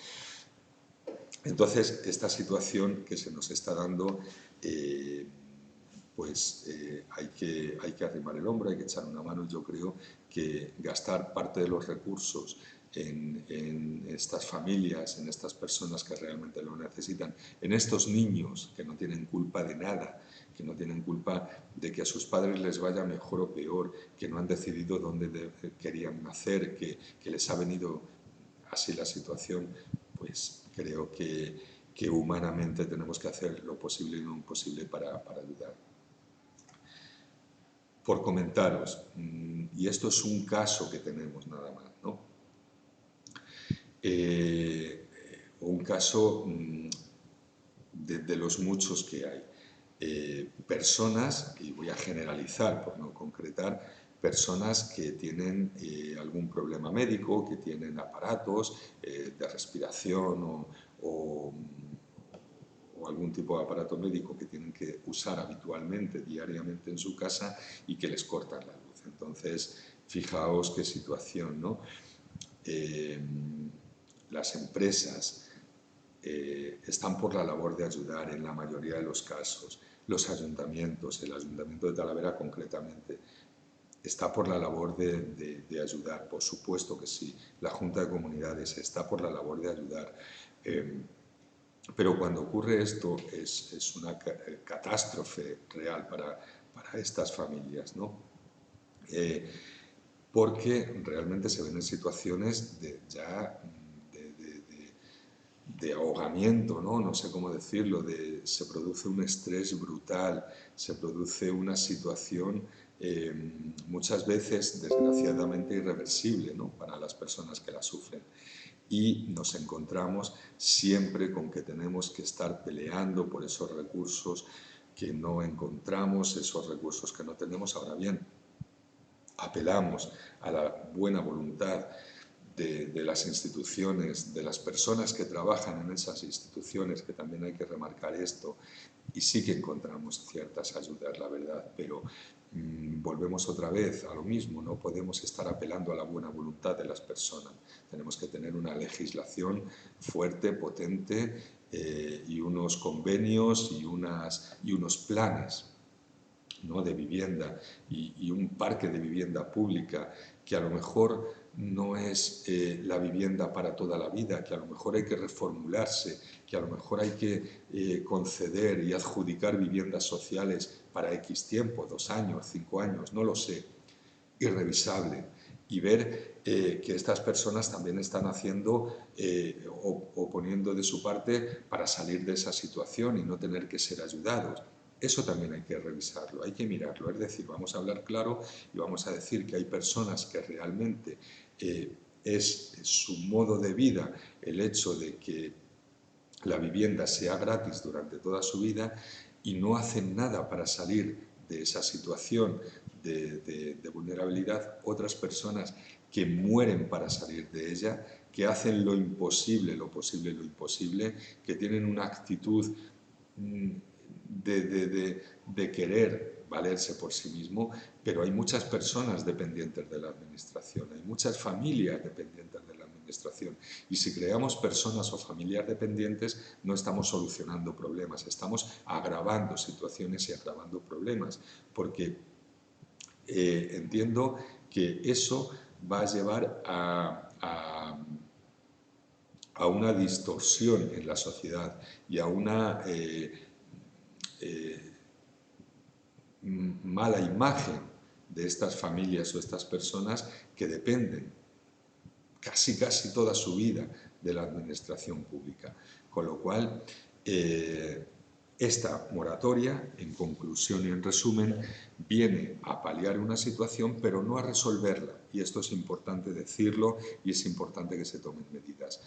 Entonces, esta situación que se nos está dando hay que arrimar el hombro, hay que echar una mano. Yo creo que gastar parte de los recursos en estas familias, en estas personas que realmente lo necesitan, en estos niños que no tienen culpa de nada, que no tienen culpa de que a sus padres les vaya mejor o peor, que no han decidido dónde querían nacer, que les ha venido así la situación, pues creo que humanamente tenemos que hacer lo posible y lo imposible para ayudar. Por comentaros, y esto es un caso que tenemos nada más, ¿no? Un caso de los muchos que hay. Personas, y voy a generalizar por no concretar, personas que tienen algún problema médico, que tienen aparatos de respiración o algún tipo de aparato médico que tienen que usar habitualmente, diariamente en su casa y que les cortan la luz. Entonces, fijaos qué situación, ¿no? Las empresas están por la labor de ayudar en la mayoría de los casos. Los ayuntamientos, el Ayuntamiento de Talavera concretamente, está por la labor de ayudar, por supuesto que sí. La Junta de Comunidades está por la labor de ayudar. Pero cuando ocurre esto es una catástrofe real para estas familias, ¿no? Porque realmente se ven en situaciones de ahogamiento, ¿no? No sé cómo decirlo, se produce un estrés brutal, se produce una situación muchas veces desgraciadamente irreversible, ¿no? Para las personas que la sufren. Y nos encontramos siempre con que tenemos que estar peleando por esos recursos que no encontramos, esos recursos que no tenemos. Ahora bien, apelamos a la buena voluntad de las instituciones, de las personas que trabajan en esas instituciones, que también hay que remarcar esto, y sí que encontramos ciertas ayudas, la verdad, pero volvemos otra vez a lo mismo, no podemos estar apelando a la buena voluntad de las personas, tenemos que tener una legislación fuerte, potente y unos convenios y unos planes, ¿no?, de vivienda y un parque de vivienda pública que a lo mejor no es la vivienda para toda la vida, que a lo mejor hay que reformularse, que a lo mejor hay que conceder y adjudicar viviendas sociales para X tiempo, 2 años, 5 años, no lo sé, y revisable, y ver que estas personas también están haciendo o poniendo de su parte para salir de esa situación y no tener que ser ayudados. Eso también hay que revisarlo, hay que mirarlo, es decir, vamos a hablar claro y vamos a decir que hay personas que realmente es su modo de vida el hecho de que la vivienda sea gratis durante toda su vida y no hacen nada para salir de esa situación de vulnerabilidad, otras personas que mueren para salir de ella, que hacen lo imposible, lo posible, lo imposible, que tienen una actitud de querer valerse por sí mismo, pero hay muchas personas dependientes de la administración, hay muchas familias dependientes de la administración, y si creamos personas o familias dependientes no estamos solucionando problemas, estamos agravando situaciones y agravando problemas, porque entiendo que eso va a llevar a una distorsión en la sociedad y a una mala imagen de estas familias o estas personas que dependen casi toda su vida de la administración pública. Con lo cual, esta moratoria, en conclusión y en resumen, viene a paliar una situación, pero no a resolverla. Y esto es importante decirlo y es importante que se tomen medidas.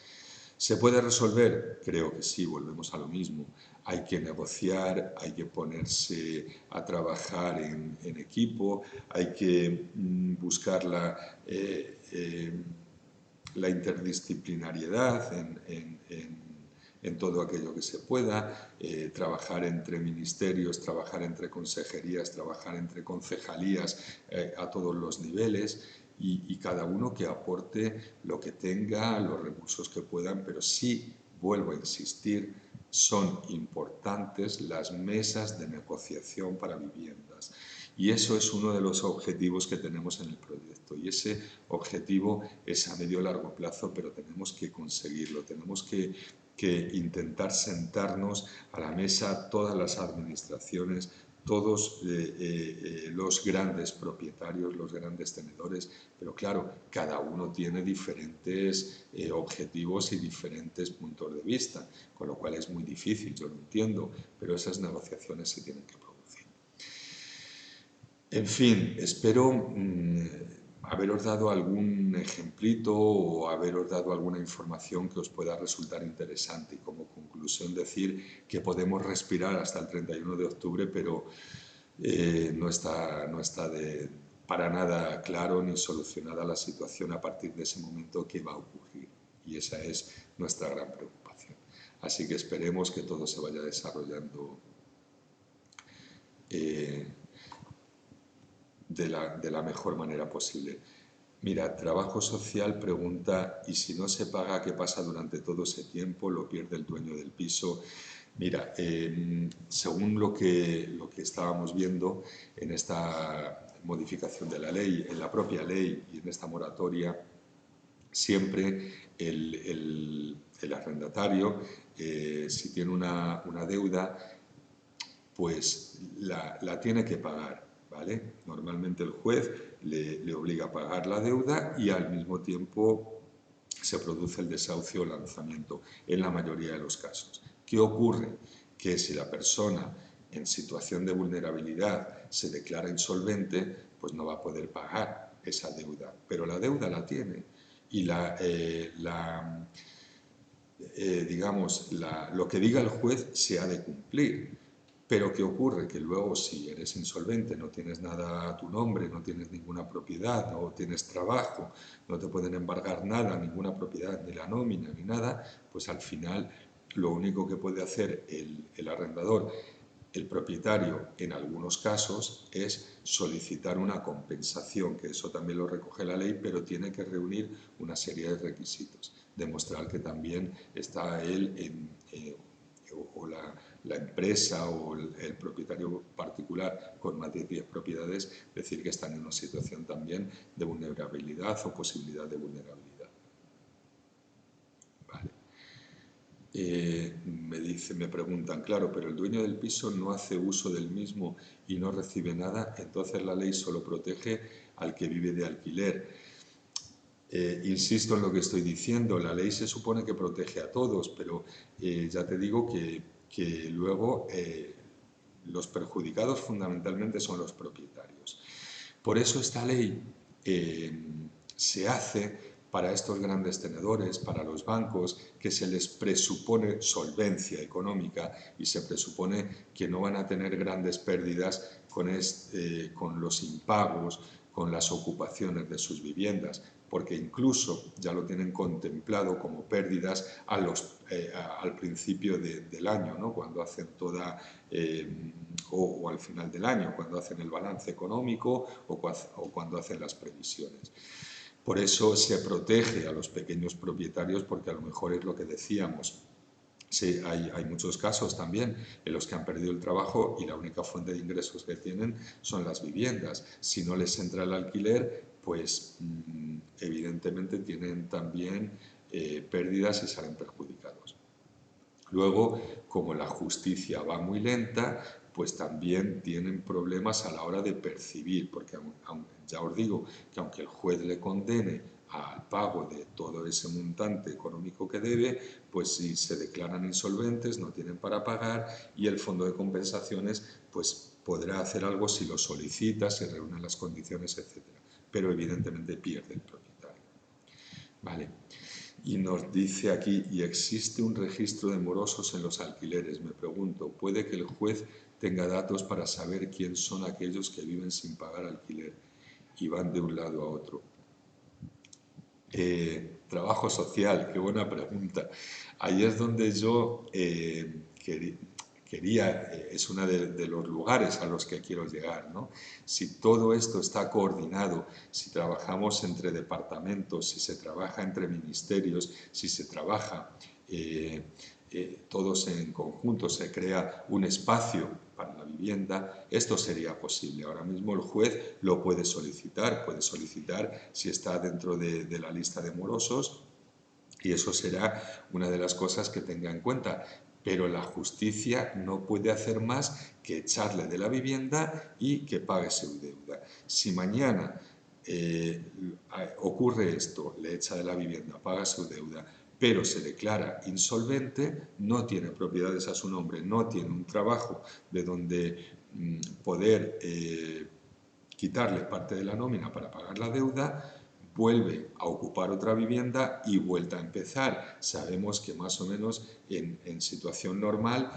¿Se puede resolver? Creo que sí, volvemos a lo mismo. Hay que negociar, hay que ponerse a trabajar en equipo, hay que buscar la interdisciplinariedad en todo aquello que se pueda, trabajar entre ministerios, trabajar entre consejerías, trabajar entre concejalías a todos los niveles y cada uno que aporte lo que tenga, los recursos que puedan, pero sí, vuelvo a insistir, son importantes las mesas de negociación para viviendas. Y eso es uno de los objetivos que tenemos en el proyecto. Y ese objetivo es a medio y largo plazo, pero tenemos que conseguirlo. Tenemos que intentar sentarnos a la mesa todas las administraciones, todos los grandes propietarios, los grandes tenedores, pero claro, cada uno tiene diferentes objetivos y diferentes puntos de vista, con lo cual es muy difícil, yo lo entiendo, pero esas negociaciones se tienen que producir. En fin, espero haberos dado algún ejemplito o haberos dado alguna información que os pueda resultar interesante y como conclusión decir que podemos respirar hasta el 31 de octubre, pero no está para nada claro ni solucionada la situación a partir de ese momento que va a ocurrir. Y esa es nuestra gran preocupación. Así que esperemos que todo se vaya desarrollando de la mejor manera posible. Mira, Trabajo Social pregunta, ¿y si no se paga, qué pasa durante todo ese tiempo? ¿Lo pierde el dueño del piso? Mira, según lo que estábamos viendo en esta modificación de la ley, en la propia ley y en esta moratoria, siempre el arrendatario, si tiene una deuda, pues la tiene que pagar, ¿vale? Normalmente el juez le obliga a pagar la deuda y al mismo tiempo se produce el desahucio o lanzamiento en la mayoría de los casos. ¿Qué ocurre? Que si la persona en situación de vulnerabilidad se declara insolvente, pues no va a poder pagar esa deuda, pero la deuda la tiene y lo que diga el juez se ha de cumplir. Pero ¿qué ocurre? Que luego si eres insolvente, no tienes nada a tu nombre, no tienes ninguna propiedad, no tienes trabajo, no te pueden embargar nada, ninguna propiedad, ni la nómina, ni nada, pues al final lo único que puede hacer el arrendador, el propietario, en algunos casos, es solicitar una compensación, que eso también lo recoge la ley, pero tiene que reunir una serie de requisitos. Demostrar que también está él o la empresa o el propietario particular con más de 10 propiedades, decir que están en una situación también de vulnerabilidad o posibilidad de vulnerabilidad. Vale. Me preguntan, claro, pero el dueño del piso no hace uso del mismo y no recibe nada, entonces la ley solo protege al que vive de alquiler. Insisto en lo que estoy diciendo, la ley se supone que protege a todos, pero ya te digo que luego los perjudicados fundamentalmente son los propietarios. Por eso esta ley se hace para estos grandes tenedores, para los bancos, que se les presupone solvencia económica y se presupone que no van a tener grandes pérdidas con los impagos, con las ocupaciones de sus viviendas, porque incluso ya lo tienen contemplado como pérdidas al principio del año, ¿no? Cuando hacen o al final del año, cuando hacen el balance económico o cuando hacen las previsiones. Por eso se protege a los pequeños propietarios, porque a lo mejor es lo que decíamos. Sí, hay muchos casos también en los que han perdido el trabajo y la única fuente de ingresos que tienen son las viviendas. Si no les entra el alquiler, pues evidentemente tienen también pérdidas y salen perjudicados. Luego, como la justicia va muy lenta, pues también tienen problemas a la hora de percibir, porque ya os digo que aunque el juez le condene al pago de todo ese montante económico que debe, pues si se declaran insolventes, no tienen para pagar y el fondo de compensaciones pues podrá hacer algo si lo solicita, se reúnen las condiciones, etc. Pero evidentemente pierde el propietario. Vale. Y nos dice aquí, ¿y existe un registro de morosos en los alquileres? Me pregunto, ¿puede que el juez tenga datos para saber quién son aquellos que viven sin pagar alquiler y van de un lado a otro? Trabajo social, qué buena pregunta. Ahí es donde yo quería, es uno de los lugares a los que quiero llegar, ¿no? Si todo esto está coordinado, si trabajamos entre departamentos, si se trabaja entre ministerios, si se trabaja todos en conjunto, se crea un espacio para la vivienda, esto sería posible. Ahora mismo el juez lo puede solicitar si está dentro de la lista de morosos y eso será una de las cosas que tenga en cuenta. Pero la justicia no puede hacer más que echarle de la vivienda y que pague su deuda. Si mañana ocurre esto, le echa de la vivienda, paga su deuda, pero se declara insolvente, no tiene propiedades a su nombre, no tiene un trabajo de donde poder quitarle parte de la nómina para pagar la deuda, vuelve a ocupar otra vivienda y vuelta a empezar. Sabemos que más o menos en situación normal,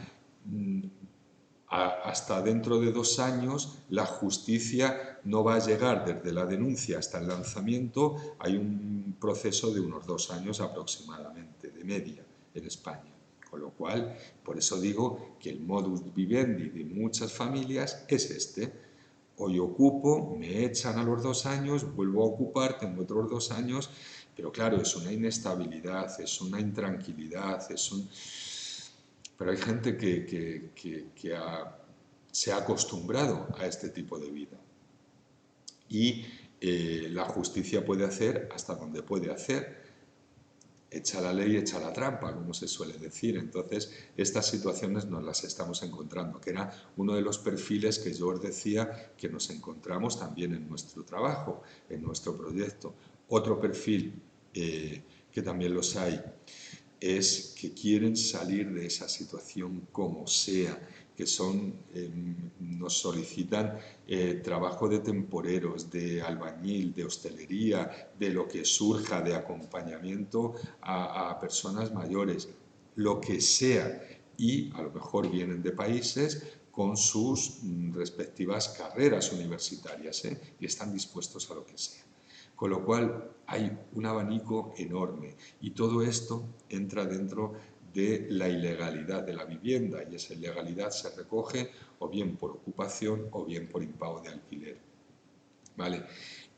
hasta dentro de 2 años, la justicia no va a llegar desde la denuncia hasta el lanzamiento. Hay un proceso de unos 2 años aproximadamente, de media, en España. Con lo cual, por eso digo que el modus vivendi de muchas familias es este. Hoy ocupo, me echan a los 2 años, vuelvo a ocupar, tengo otros 2 años, pero claro, es una inestabilidad, es una intranquilidad, pero hay gente que se ha acostumbrado a este tipo de vida y la justicia puede hacer hasta donde puede hacer. Echa la ley, echa la trampa, como se suele decir. Entonces, estas situaciones nos las estamos encontrando, que era uno de los perfiles que yo os decía que nos encontramos también en nuestro trabajo, en nuestro proyecto. Otro perfil que también los hay es que quieren salir de esa situación como sea, que nos solicitan trabajo de temporeros, de albañil, de hostelería, de lo que surja, de acompañamiento a personas mayores, lo que sea, y a lo mejor vienen de países con sus respectivas carreras universitarias y están dispuestos a lo que sea. Con lo cual hay un abanico enorme y todo esto entra dentro de la ilegalidad de la vivienda y esa ilegalidad se recoge o bien por ocupación o bien por impago de alquiler. ¿Vale?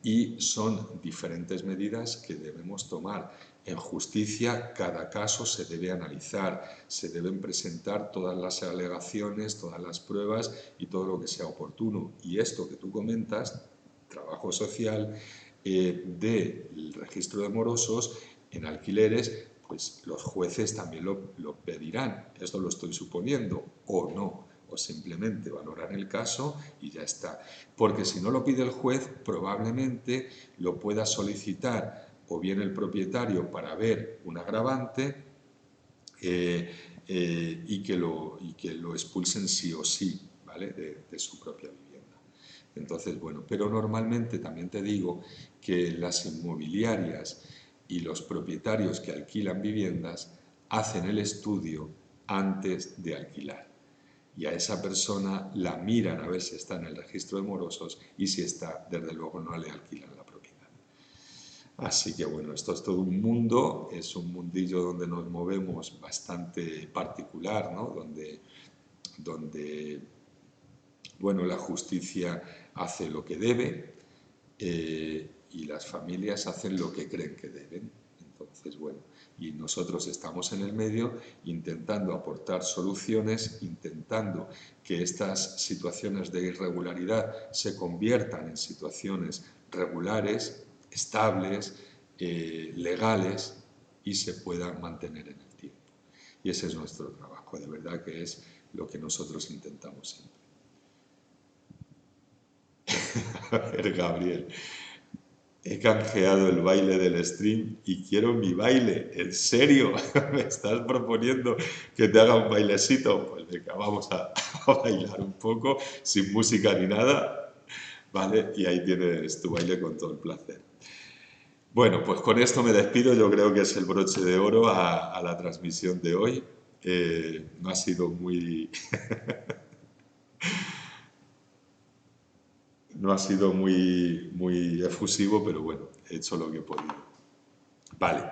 Y son diferentes medidas que debemos tomar. En justicia cada caso se debe analizar, se deben presentar todas las alegaciones, todas las pruebas y todo lo que sea oportuno. Y esto que tú comentas, trabajo social, del registro de morosos en alquileres, pues los jueces también lo pedirán. Esto lo estoy suponiendo, o no, o simplemente valorar el caso y ya está. Porque si no lo pide el juez, probablemente lo pueda solicitar o bien el propietario para ver un agravante y que lo expulsen sí o sí, ¿vale? de su propia vivienda. Entonces, bueno, pero normalmente también te digo que las inmobiliarias y los propietarios que alquilan viviendas hacen el estudio antes de alquilar. Y a esa persona la miran a ver si está en el registro de morosos y si está, desde luego no le alquilan la propiedad. Así que bueno, esto es todo un mundo, es un mundillo donde nos movemos bastante particular, ¿no? Donde bueno, la justicia hace lo que debe y las familias hacen lo que creen que deben. Entonces, bueno, y nosotros estamos en el medio intentando aportar soluciones, intentando que estas situaciones de irregularidad se conviertan en situaciones regulares, estables, legales y se puedan mantener en el tiempo. Y ese es nuestro trabajo, de verdad que es lo que nosotros intentamos siempre. A ver, Gabriel, he canjeado el baile del stream y quiero mi baile. ¿En serio? ¿Me estás proponiendo que te haga un bailecito? Pues venga, vamos a bailar un poco, sin música ni nada, ¿vale? Y ahí tienes tu baile con todo el placer. Bueno, pues con esto me despido. Yo creo que es el broche de oro a la transmisión de hoy. No ha sido muy... No ha sido muy efusivo, pero bueno, he hecho lo que he podido. Vale,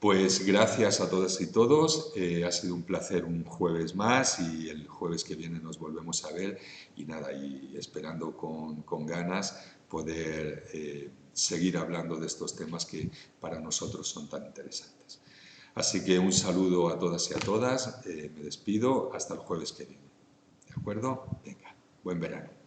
pues gracias a todas y todos. Ha sido un placer un jueves más y el jueves que viene nos volvemos a ver. Y nada, y esperando con ganas poder seguir hablando de estos temas que para nosotros son tan interesantes. Así que un saludo a todas y a todas. Me despido hasta el jueves que viene. ¿De acuerdo? Venga, buen verano.